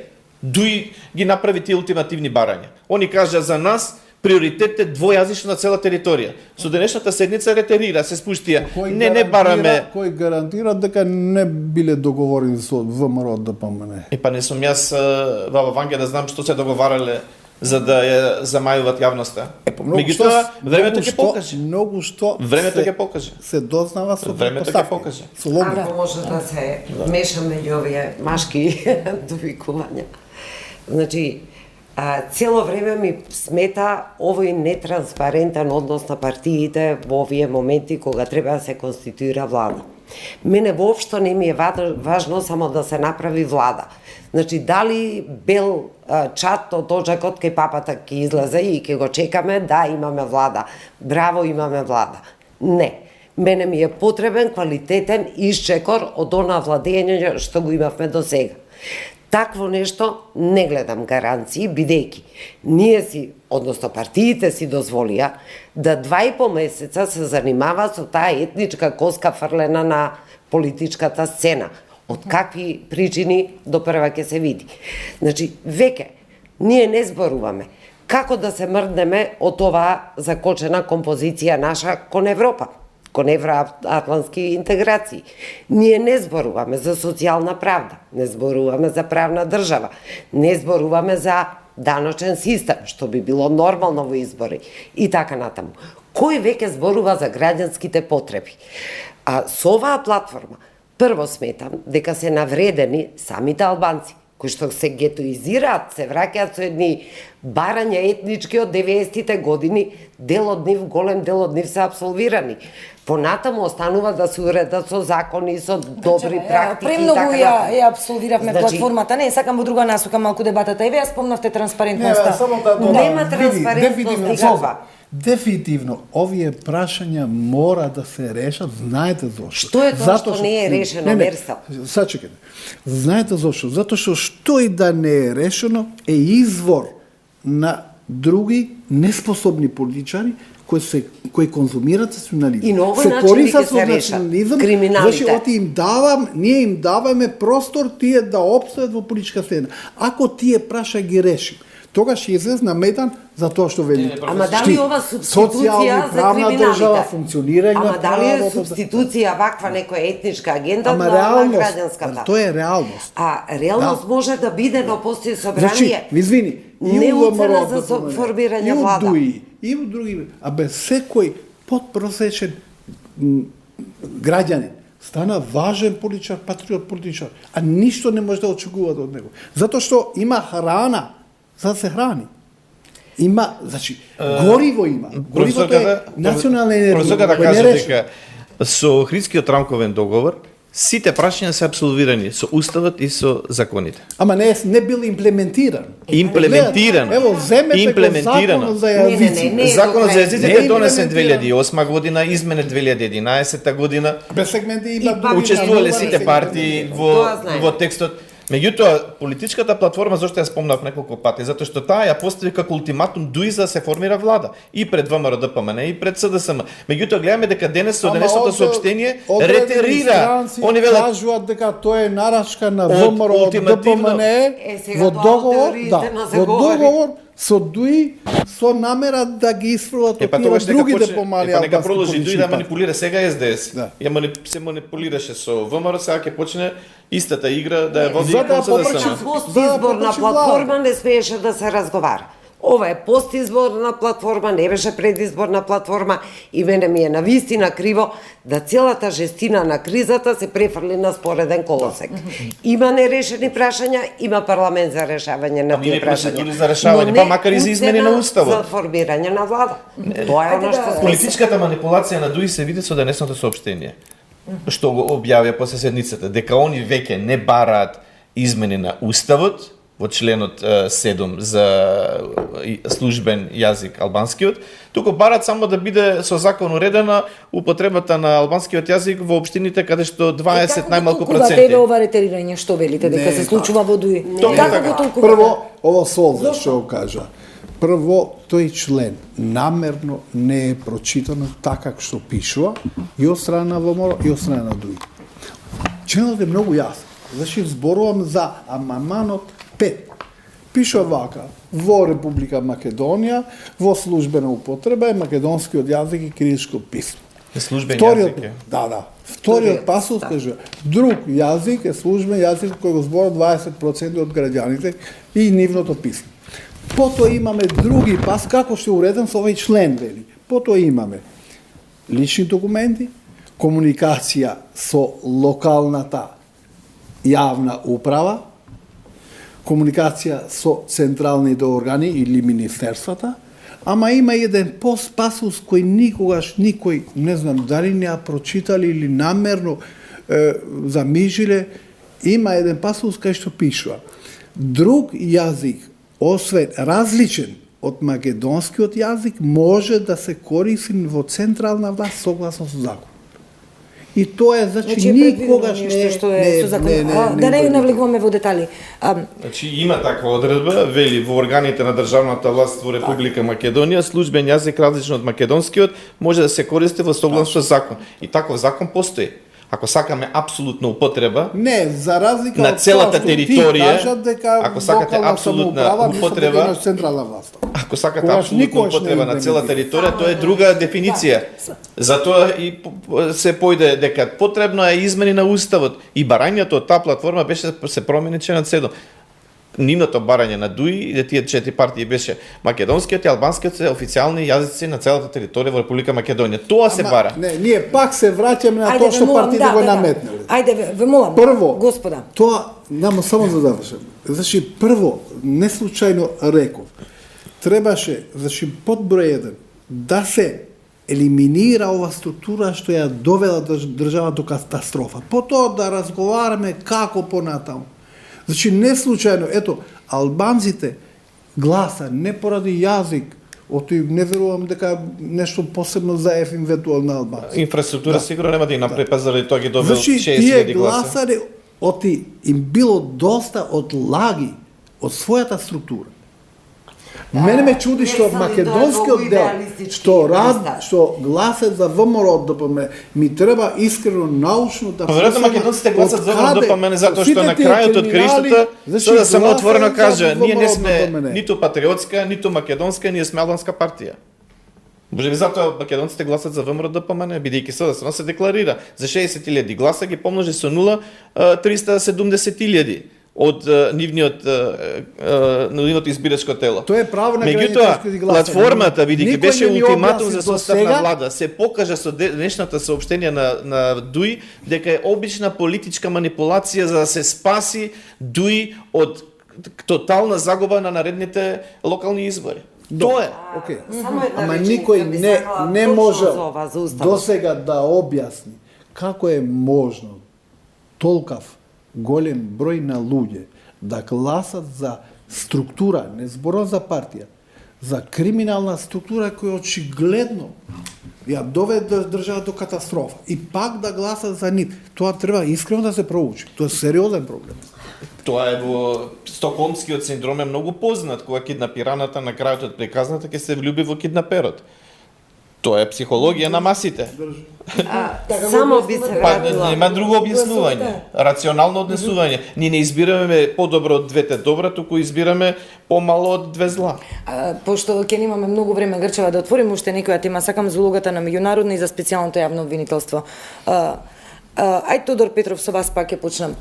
Дуи ги направи тие ултимативни барања. Они кажа за нас приоритет е двојазично на цела територија. Со денешната седница ретерира, се спуштија. Не бараме. Кој гарантира дека не биле договорени со ВМРО ДПМН? Па не сум јас во Ванге да знам што се договарале за да ја замајуваат јавноста. Меѓутоа, времето ќе покаже. Многу што времето ќе покаже. Се дознава со времето ќе покаже. Со логика. Може да се меша меѓу овие машки довикувања. Значи, цело време ми смета овој нетранспарентен однос на партиите во овие моменти кога треба да се конституира влада. Мене воопшто не ми е важно само да се направи влада. Значи, дали бел чат од тоџакот кај папата ќе излезе и ќе го чекаме, да, имаме влада. Браво, имаме влада. Не. Мене ми е потребен квалитетен исчекор од она владење што го имавме до сега. Такво нешто не гледам гаранции, бидејќи ние си, односно партиите си дозволија да 2,5 месеца се занимава со таа етничка коска фрлена на политичката сцена. Од какви причини до прва ќе се види. Значи, веќе, ние не зборуваме како да се мрднеме од оваа закочена композиција наша кон Европа, кон евроатлантски интеграции. Ние не зборуваме за социјална правда, не зборуваме за правна држава, не зборуваме за даночен систем, што би било нормално во избори и така натаму. Кој веќе зборува за граѓанските потреби? А со оваа платформа, прво сметам дека се навредени самите албанци, кои што се гетоизираат, се враќаат со едни барања етнички од 90-тите години, голем дел од нив се апсолвирани. Понатаму останува да се уредат со закони, со добри практики и така натаму. Премногу ја абсолвиравме платформата. Не, сакам во друга насока малку дебатата. Еве ја спомнавте транспарентноста. Нема транспарентност никаква. Дефинитивно, овие прашања мора да се решат, знаете зошто. Што е тоа што не е решено, Мерсал? Сачекайте. Знаете зошто? Затоа што и да не е решено е извор на други неспособни политичари кои конзумираат национализм. И на овој начин ќе се реша криминалите. Ние им даваме простор тие да опстојат во политичка сцена. Ако тие праша ги решим, тогаш излез на метан за тоа што вели. Ама дали ова субституција за криминалите? Функционирање Ама дали е субституција ваква некоја етничка агенда на граѓанската? Тоа е реалност. А реалност може да биде, но постои собрание. Извини, не уцена за формирање влада. И у други, а без секој подпросечен граѓанин стана важен политичар, патриот политичар, а ништо не може да очекувате од него. Затоа што има храна за да се храни. Има, значи, гориво има. Горивото е национална енергија. Професорка да каже дека со Охридскиот рамковен договор сите прашања се апсолвирани со уставот и со законите. Ама не бил имплементиран. Ево, земете го законот за јазиците. Законот за јазиците е донесен 2008 година, изменет 2011 година. Без сегменти има учествувале сите партии во текстот. Меѓутоа, политичката платформа, зашто ја спомнав неколку пати, затоа што таа ја постави како ултиматум дуи за да се формира влада и пред ВМРО ДПМН и пред СДСМ. Меѓутоа, гледаме дека денес со денешното соопштение ретерира. Они кажуваат дека тоа е нарачка на ВМРО ДПМН во договор, во договор со дуи, со намера да ги исфрлат од другите помали албански. Нека продолжи дуи да манипулира сега СДС. Се манипулираше со ВМРО, сега ќе почне истата игра да ја води и кон СДСМ. Постизборна платформа не смееше да се разговара. Ова е постизборна платформа, не беше предизборна платформа и мене ми е навистина криво да целата жестина на кризата се префрли на спореден колосек. Има нерешени прашања, има парламент за решавање на тие прашања. За решавање, па макар и за измени на уставот. За формирање на влада. Тоа е оно што политичката манипулација на дуи се види со денесното соопштение. Што го објавија после седницата, дека они веќе не бараат измени на уставот, во членот 7 за службен јазик албанскиот, туку барат само да биде со закон уредена употребата на албанскиот јазик во општините каде што 20 најмалку проценти. Како ова ретерирање што велите дека се случува во дуи? Како го толкувате? Прво, ово Солза што го кажа. Прво, тој член намерно не е прочитано така како што пишува и од страна на ВМРО и од страна на дуи. Членот е многу јасен. Значи зборувам за амандманот 5. Пише вака, во Република Македонија, во службена употреба е македонскиот јазик и кирилско писмо. Службен јазик е? Да. Вториот пасус каже, друг јазик е службен јазик кој го зборат 20% од граѓаните и нивното писмо. Потоа имаме други пас, како што е уреден со овој член, вели. Потоа имаме лични документи, комуникација со локалната јавна управа, комуникација со централните органи или министерствата, ама има еден пасус кој никогаш никој, не знам дали не ја прочитали или намерно замижиле, има еден пасус кај што пишува: друг јазик, освен различен од македонскиот јазик, може да се користи во централна власт согласно со закон. И тоа е, значи никогаш не што е со закон. Да не навлегуваме во детали. Значи има таква одредба, вели во органите на државната власт во Република Македонија службен јазик различен од македонскиот може да се користи во согласно закон. И таков закон постои. Ако сакаме апсолутна употреба, не, за разлика на целата од територија, ако сакате апсолутна употреба, централна власт. Ако сакате апсолутна употреба на целата територија, тоа е друга дефиниција. Затоа и се појде дека потребно е измени на уставот и барањето од таа платформа беше се промени членот 7. Нивното барање на ДУИ и тие 4 партии беше македонскиот и албанскиот се официјални јазици на целата територија во Република Македонија. Тоа се бара. Не, ние пак се враќаме на тоа што партиите го наметнале. Ајде, ве молам. Прво, господа. Тоа, само да завршам. Значи, прво, не случајно реков, требаше, значи, под број 1, да се елиминира ова структура што ја довела држава до катастрофа. Потоа да разговараме како понатаму. Значи, не случајно, ето, албанците гласа не поради јазик, не верувам дека нешто посебно за евентуално на албанците. Инфраструктура сигурно нема да им направи заради тоа ги добил 60.000 гласа. Тие гласари, им било доста од лаги од својата структура. Мене ме чуди што македонскиот дел, што гласат за ВМРО ДПМН, ми треба искрено научно да веројатно македонците гласат за ВМРО ДПМН затоа што на крајот од краиштата се да само отворено кажа, ние не сме ниту патриотска, ниту македонска, ние сме албанска партија. Може би затоа македонците гласат за ВМРО ДПМН, бидејќи СДСМ се декларира за 60.000 гласа ги помножи со 0 370.000 од нивното избирачко тело. Тоа е право на граѓаните гласа. Платформата, бидејќи беше ултиматум за состав на влада, се покажа со денешната соопштение на ДУИ дека е обична политичка манипулација за да се спаси ДУИ од тотална загуба на наредните локални избори. Тоа е. Окей. Ама никој не може досега да објасни како е можно толкав голем број на луѓе да гласат за структура, не зборам за партија, за криминална структура која очигледно ја доведе држава до катастрофа и пак да гласат за нив. Тоа треба искрено да се проучи. Тоа е сериозен проблем. Тоа е во стокхолмскиот синдром е многу познат, кога киднапираната на крајот од приказната ќе се влюби во киднаперот. Тоа е психологија на масите. Само би се вратила. Нема друго објаснување. Рационално однесување. Ние не избираме подобро од двете добра, туку избираме помало од две зла. Пошто ќе немаме многу време, Грчева, да отвориме уште некоја тема, сакам за улогата на меѓународно и за специјалното јавно обвинителство. Ајде, Тодор Петров, со вас пак ќе почнам.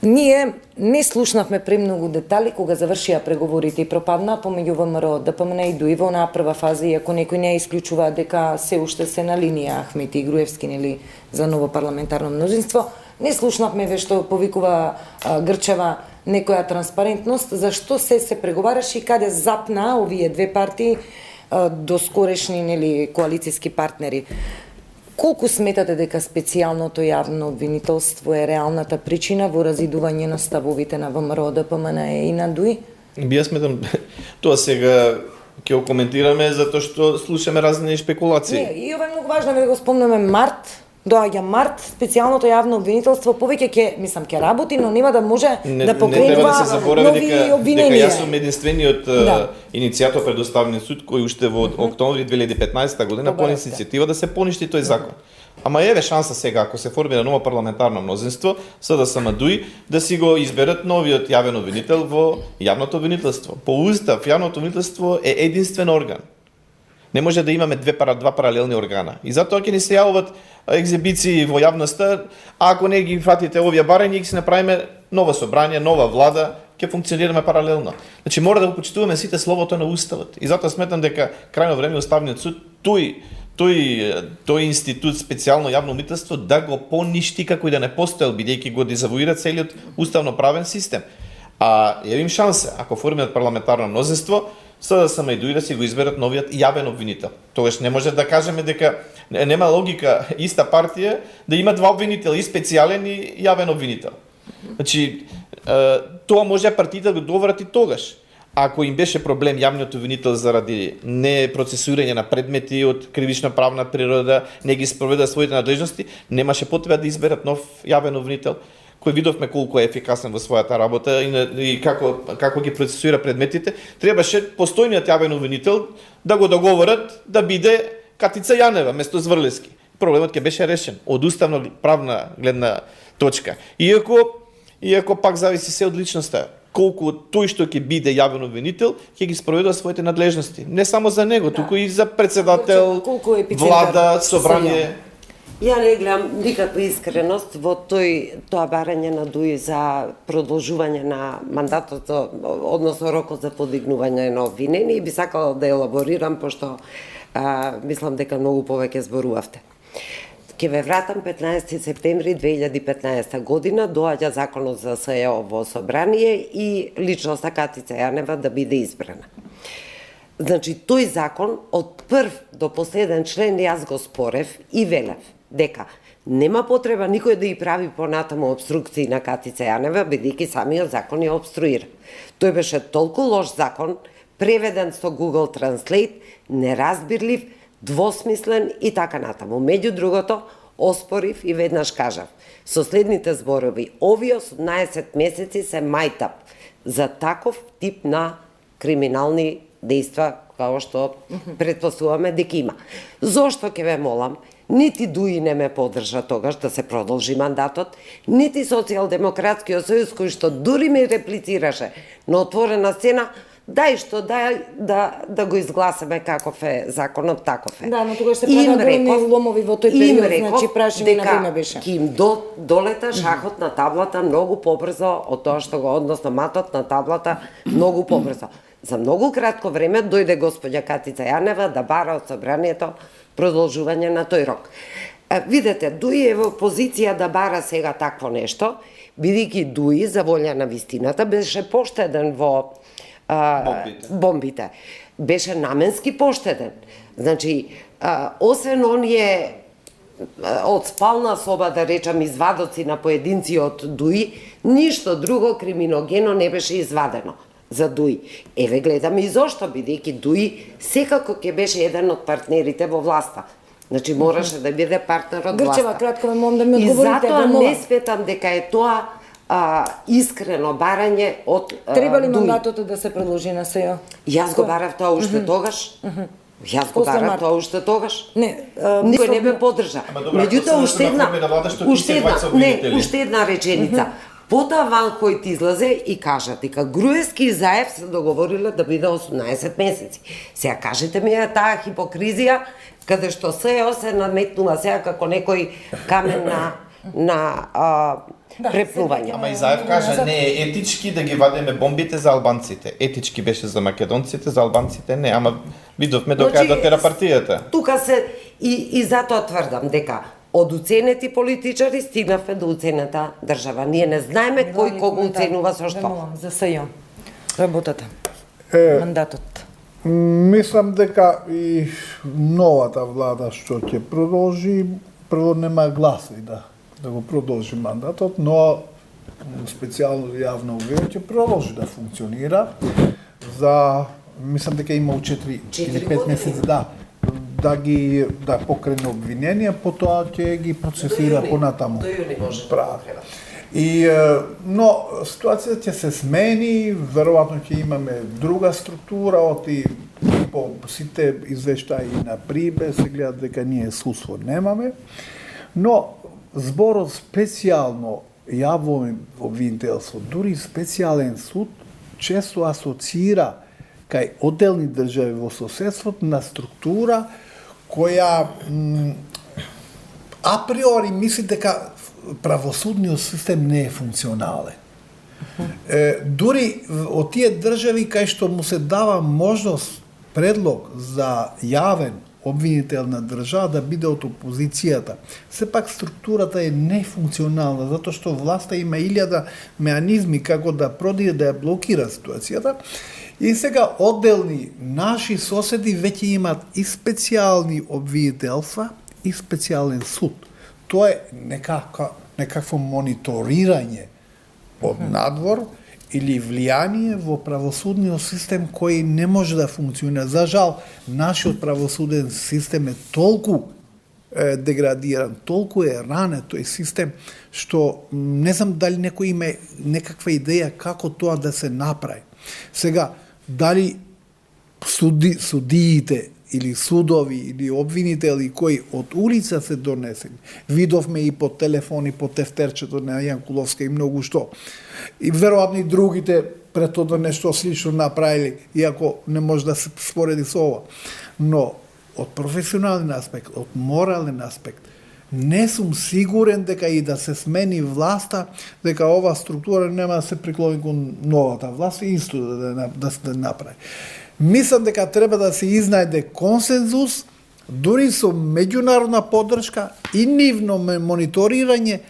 Ние не слушнавме премногу детали кога завршија преговорите и пропадна помеѓу ВМРО, ДПМН и ДУИ во онаа прва фаза, иако некој не исклучува дека се уште се на линија Ахмети и Груевски нели за ново парламентарно мнозинство. Не слушнавме ве што повикува Грчева некоја транспарентност, зашто се преговараше и каде запна овие две партии доскорешни нели коалициски партнери. Колку сметате дека специјалното јавно обвинителство е реалната причина во разидување на ставовите на ВМРО, ДПМН и на ДУИ? Јас сметам тоа сега ќе го коментираме затоа што слушаме разни спекулации. Не, и ова е многу важно да го спомнеме март. Доаѓа март, специјалното јавно обвинителство повеќе ќе работи, но нема да може да покренува нови обвиненија. Не треба да се заборави дека јас сум единствениот иницијатор пред Уставниот суд кој уште во октомври 2015 година по иницијатива да се поништи тој закон. Ама еве шанса сега, ако се формира ново парламентарно мнозинство, СДСМ ДУИ да си го изберат новиот јавен обвинител во јавното обвинителство. По устав, јавното обвинителство е единствен орган. Не може да имаме два паралелни органа. И затоа ќе ни се јавуваат екзибиции во јавноста, а ако не ги фатите овие барања, ќе се направиме нова собрање, нова влада, ќе функционираме паралелно. Значи мора да го почитуваме сите словото на уставот. И затоа сметам дека крајно време Уставниот суд тој институт специјално јавно обвинителство да го поништи како и да не постоел, бидејќи го дезавуира целиот уставно-правен систем. А им шанса, ако формират парламентарно мнозинство, СДСМ и ДУИ да си го изберат новиот јавен обвинител. Тогаш не може да кажеме дека нема логика иста партија да има два обвинител, и специјален и јавен обвинител. Значи, тоа може партиите да го доврат и тогаш. ако им беше проблем јавниот обвинител заради непроцесирање на предмети од кривична правна природа, не ги спроведа своите надлежности, немаше потреба да изберат нов јавен обвинител, кој видовме колку е ефикасен во својата работа и како ги процесуира предметите. Требаше постојниот јавен обвинител да го договорат да биде Катица Јанева место Зврлески. Проблемот ќе беше решен од уставно правна гледна точка. Иако пак зависи се од личноста, колку тој што ќе биде јавен обвинител ќе ги спроведува своите надлежности. Не само за него, туку и за председател, влада, собрание. Ја не гледам никаква искреност во тоа барање на ДУИ за продолжување на мандатот, односно рокот за подигнување на обвинени, и би сакала да елаборирам, пошто мислам дека многу повеќе зборувавте. Ке ве вратам 15 септември 2015 година, доаѓа законот за СЕО во собрание и личноста Катица Јанева да биде избрана. Значи, тој закон од прв до последен член јас го спорев и велев дека нема потреба никој да и прави понатаму обструкции на Катица Јанева, бидејќи самиот закон ја обструира. Тој беше толку лош закон, преведен со Google Translate, неразбирлив, двосмислен и така натаму. Меѓу другото, оспорив и веднаш кажав со следните зборови: овие 18 месеци се мајтап за таков тип на криминални дејства, како што претпоставуваме дека има. Зошто ќе ве молам? Нити ДУИ не ме поддржа тогаш да се продолжи мандатот, нити Социјалдемократскиот сојуз, кој што дури ми реплицираше на отворена сцена, да го изгласаме каков е законот, таков е. Да, но тогаш се прават големи ломови во тој период, значи прашање на време беше. Дека им долета шахот на таблата многу побрзо од тоа што го, односно матот на таблата многу побрзо. За многу кратко време дојде господја Катица Јанева да бара од собранието продолжување на тој рок. Видете, ДУИ е во позиција да бара сега такво нешто, бидејќи ДУИ, за волја на вистината, беше поштеден во бомбите. Беше наменски поштеден. Значи, освен оние од спална соба, да речам, извадоци на поединци од ДУИ, ништо друго криминогено не беше извадено за ДУИ. Еве гледаме и зошто, бидејќи ДУИ секако ќе беше еден од партнерите во власта. Значи, мораше да биде партнер од власта. Грчева, кратко ме молам да ми одговорите. И затоа не сметам дека е тоа искрено барање од ДУИ. Треба ли мандатот да се продолжи на СЕО? Јас го барав тоа уште тогаш. Јас го барав тоа уште тогаш. Никој не ме поддржа. Меѓутоа уште една реченица. Потоа Ван Хојт излезе и кажа дека Груевски и Заев се договориле да биде 18 месеци. Сега кажете ми таа хипокризија, каде што СЕО се наметнува сега како некој камен на препнување. Ама Изаев кажа, не е етички да ги вадиме бомбите за албанците. Етички беше за македонците, за албанците не. Ама видовме до кај дотера партијата. Тука се и затоа тврдам дека од уценети политичари стигнавме до уценета држава. Ние не знаеме кој кого уценува со што. За СЕО. Работата. Мандатот. Мислам дека и новата влада што ќе продолжи, прво нема гласи да го продолжи мандатот, но специјално јавно обвинение ќе продолжи да функционира за, мислам дека има 4 или 5 месеци, да покрене обвиненија, потоа ќе ги процесира понатаму. До јуни може. Но ситуацијата ќе се смени, веројатно ќе имаме друга структура, по сите извештаи на Прибе се гледа дека ние судство немаме, но зборот специјално јавно обвинителство, дури специјален суд, често асоцира кај отделни држави во соседството на структура која априори мисли дека правосудниот систем не е функционален. Дури од тие држави кај што му се дава можност предлог за јавен обвинител на држава да биде од опозицијата. Сепак структурата е нефункционална, затоа што власта има 1000 меанизми како да продие, да ја блокира ситуацијата. И сега отделни наши соседи веќе имаат и специјални обвинителства и специјален суд. Тоа е некакво мониторирање од надвор или влијание во правосудниот систем кој не може да функционира. За жал, нашиот правосуден систем е толку деградиран, толку е ранен тој систем, што не знам дали некој има некаква идеја како тоа да се направи. Сега, дали судиите или судови или обвинители кои од улица се донесени, видовме и по телефон и по тефтерчето на Јанкуловска и многу што. И веројатно и другите пред тоа нешто слично направили, иако не може да се спореди со ова. Но од професионален аспект, од морален аспект, не сум сигурен дека и да се смени власта, дека ова структура нема да се приклони кон новата власт и исто да се направи. Мислам дека треба да се изнајде консензус, дури со меѓународна поддршка и нивно мониторирање,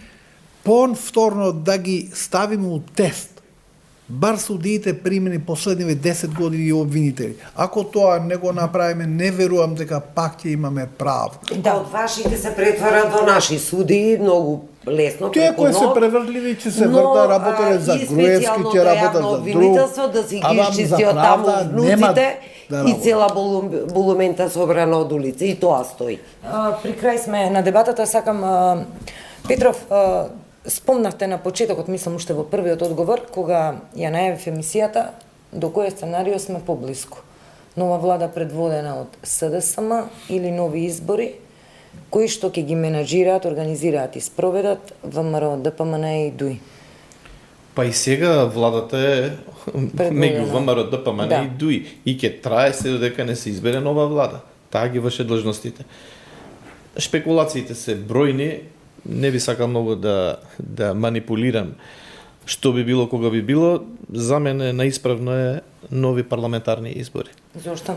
повторно да ги ставиме у тест. Бар судиите примени последниве 10 години и обвинители. Ако тоа не го направиме, не верувам дека пак ќе имаме право. Да, од вашите се претвара во наши суди многу лесно. Тие кои се превртливи ќе се врта, работеле за Груевски, ќе работат за друг. Да си ги изчисти од таму внуците и цела булумента собрана од улица. И тоа стои. При крај сме на дебатата, сакам Петров, спомнавте на почетокот, мислам уште во првиот одговор, кога ја најавив емисијата, до кој сценарио сме поблиску. Нова влада предводена од СДСМ или нови избори, кои што ќе ги менаџираат, организираат и спроведат ВМРО, ДПМН и ДУИ. Па и сега владата е меѓу ВМРО, ДПМН и ДУИ и ќе трае се додека не се избере нова влада. Таа ги врши длъжностите. Шпекулациите се бројни, не би сакал многу да манипулирам што би било кога би било. За мене наисправно е нови парламентарни избори. Зошто?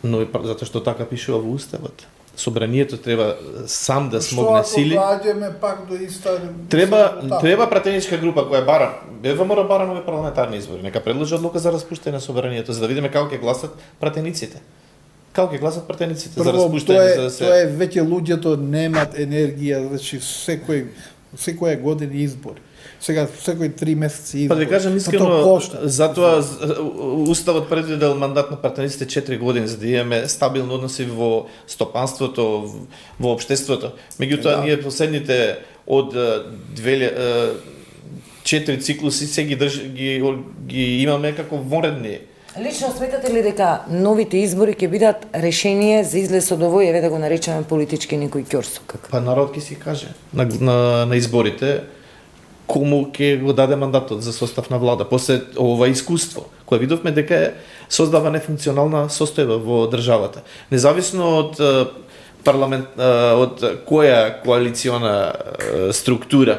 Затоа што така пишува во уставот. Собранието треба сам да смогне сили. Што ако доаѓеме пак до иста... Треба пратеничка група која бара. ВМРО бара нови парламентарни избори. Нека предложи одлука за распуштање на собранието, за да видиме како ќе гласат пратениците. Како ќе гласат пратениците за распуштање, за да се... Тоа е веќе луѓето немат енергија, значи секоја година избори. Сега секој 3 месеци избори. Па да кажам искрено, затоа уставот предвидел мандат на пратениците 4 години за да имаме стабилни односи во стопанството, во општеството. Меѓутоа ние последните од 4 циклуси се ги имаме како вонредни. Лично сметате ли дека новите избори ќе бидат решение за излез од овој, еве да го наречеме политички некој ќорсук? Па народ ќе си каже на изборите кому ќе го даде мандатот за состав на влада после ова искуство кое видовме дека е создава нефункционална состојба во државата. Независно од од која коалициона структура,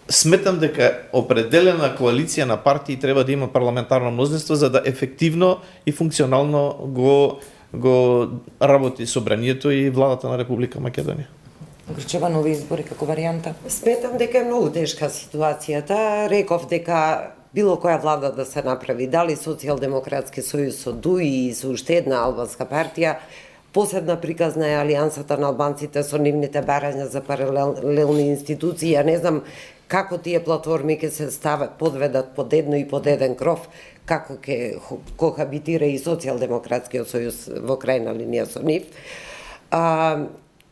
сметам дека определена коалиција на партии треба да има парламентарно мнозинство за да ефективно и функционално го работи собранието и владата на Република Македонија. Грчева нови избори како варијанта? Сметам дека е многу тешка ситуацијата. Реков дека било која влада да се направи, дали Социјалдемократски сојуз со ДУИ и со уште една албанска партија, посебна приказна е алијансата на албанците со нивните барања за паралелни институции. Ја не знам како тие платформи ќе се подведат под едно и под еден кров, како ќе кохабитира и Социјалдемократскиот сојуз во крајна линија со нив.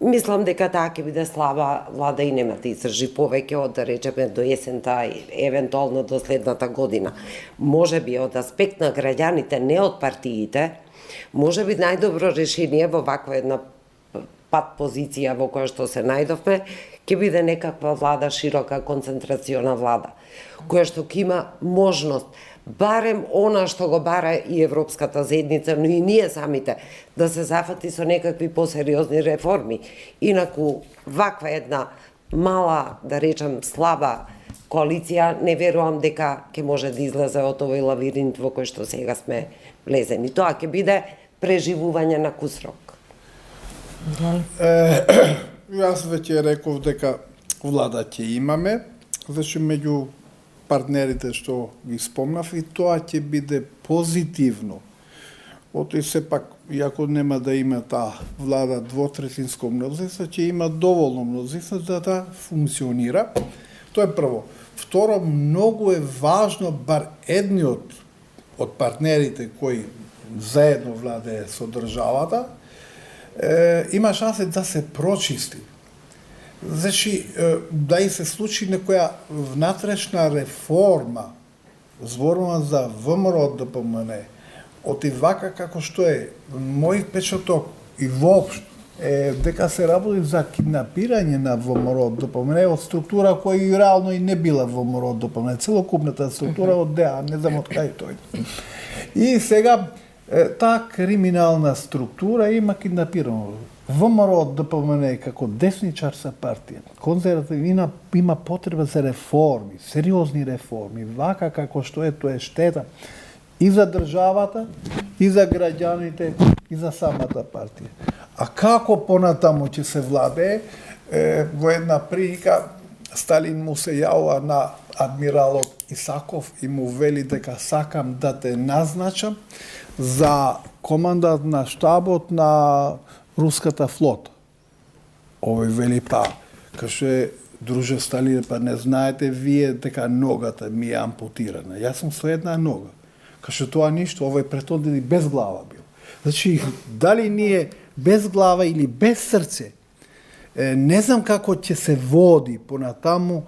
Мислам дека таа ќе биде слаба влада и нема да издржи повеќе од, да речеме, до есента и евентуално до следната година. Може би од аспект на граѓаните, не од партиите, може би најдобро решение во ваква една пат позиција во која што се најдовме, ќе биде некаква влада, широка концентрациона влада, која што ќе има можност, барем она што го бара и Европската заедница, но и ние самите, да се зафати со некакви посериозни реформи. Инаку, ваква една мала, да речам, слаба коалиција, не верувам дека ќе може да излезе од овој лавиринт во кој што сега сме влезени. Тоа ќе биде преживување на кусрок. Јас веќе реков дека влада ќе имаме, значи меѓу партнерите што ги спомнав, и тоа ќе биде позитивно. Ото и сепак, иако нема да има таа влада двотретинско мнозинство, ќе има доволно мнозинство за да функционира. Тоа е прво. Второ, многу е важно бар едниот од партнерите кои заедно владее со државата, има шанса да се прочисти. Значи, да и се случи некоја внатрешна реформа, зборувам за ВМРО ДПМН, од вака како што е, мој печаток и воопшто е дека се работи за киднапирање на ВМРО ДПМН од структура која реално и не била ВМРО ДПМН, целокупната структура од ДЕА, не знам од кај тој. И сега таа криминална структура има киднапирано. ВМРО ДПМН како десничарска партија, конзервативна, има потреба за реформи, сериозни реформи, вака како што е, тоа е штета и за државата, и за граѓаните, и за самата партија. А како понатаму ќе се владее, во една прилика Сталин му се јавува на адмиралот Исаков и му вели дека сакам да те назначам за командант на штабот на руската флота. Овој вели, па, каже, друже Сталин, па не знаете вие дека ногата ми е ампутирана. Јас сум со една нога. Каже, тоа ништо, овој претоден без глава бил. Значи, дали ние без глава или без срце, не знам како ќе се води понатаму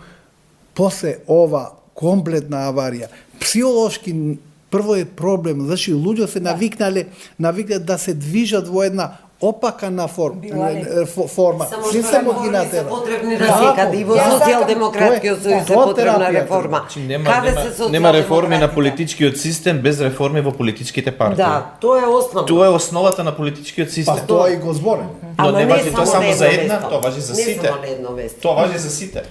после ова комплетна аварија. Психолошки прво е проблем, значи луѓе се навикнале да се движат во една опакана форма. Се само ги натера. Потребни секаде и во социјалдемократскиот сојуз е потребна реформа. Нема реформи на политичкиот систем без реформи во политичките партии. Да, тоа е основа. Тоа е основата на политичкиот систем. Па тоа и го зборим. Но не важи тоа само за една, тоа важи за сите. Тоа важи за сите.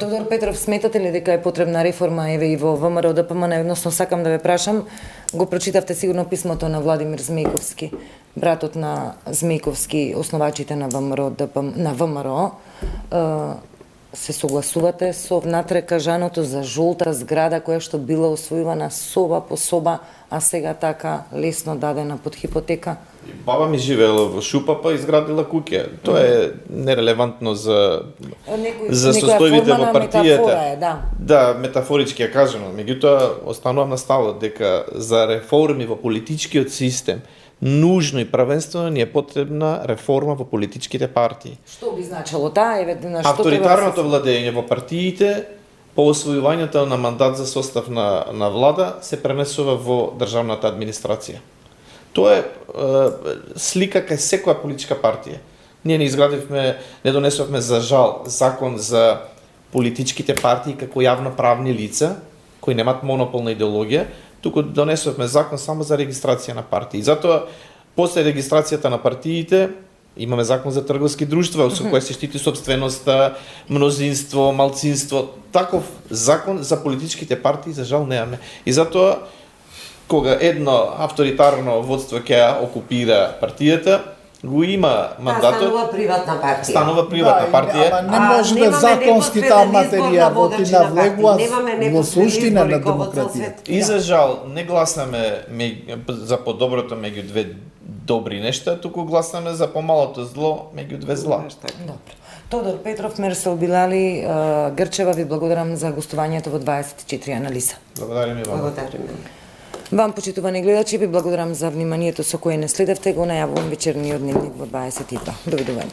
Тодор Петров, сметате ли дека е потребна реформа еве и во ВМРО ДПМН? Односно сакам да ве прашам, го прочитавте сигурно писмото на Владимир Змејковски, братот на Змејковски, основачите на ВМРО, се согласувате со внатре кажаното за жолта зграда која што била освојувана соба по соба, а сега така лесно дадена под хипотека? Баба ми живеела во Шупапа и изградила куќа. Тоа е нерелевантно за состојбите во партијата. Да, метафорички ја кажано. Меѓутоа, останувам на ставот дека за реформи во политичкиот систем нужно и правенствено ни е потребна реформа во политичките партии. Што би значило таа? Авторитарното владење во партиите по освојувањето на мандат за состав на влада се пренесува во државната администрација. Тоа е слика кај секоја политичка партија. Ние не донесовме за жал закон за политичките партии како јавноправни лица кои немаат монополна идеологија, туку донесовме закон само за регистрација на партии. Затоа, после регистрацијата на партиите, имаме закон за трговски друштва, со кој се штити собственоста, мнозинство, малцинство. Таков закон за политичките партии, за жал, немаме. И затоа, кога едно авторитарно водство ќе ја окупира партијата, го има мандатот. Станува приватна партија. Станува приватна партија. Ама не може да законски таа материја воти навлегува во суштина на демократијата. И за жал, не гласаме за подоброто меѓу две добри нешта, туку гласаме за помалото зло меѓу две зла. Добро. Тодор Петров, Мерсел Билали, Грчева, ви благодарам за гостувањето во 24 анализа. Благодарам и вам. Благодарам. Вам, почитувани гледачи, ви благодарам за вниманието со кое не следевте, го најавувам вечерниот дневник во 22. Довидување.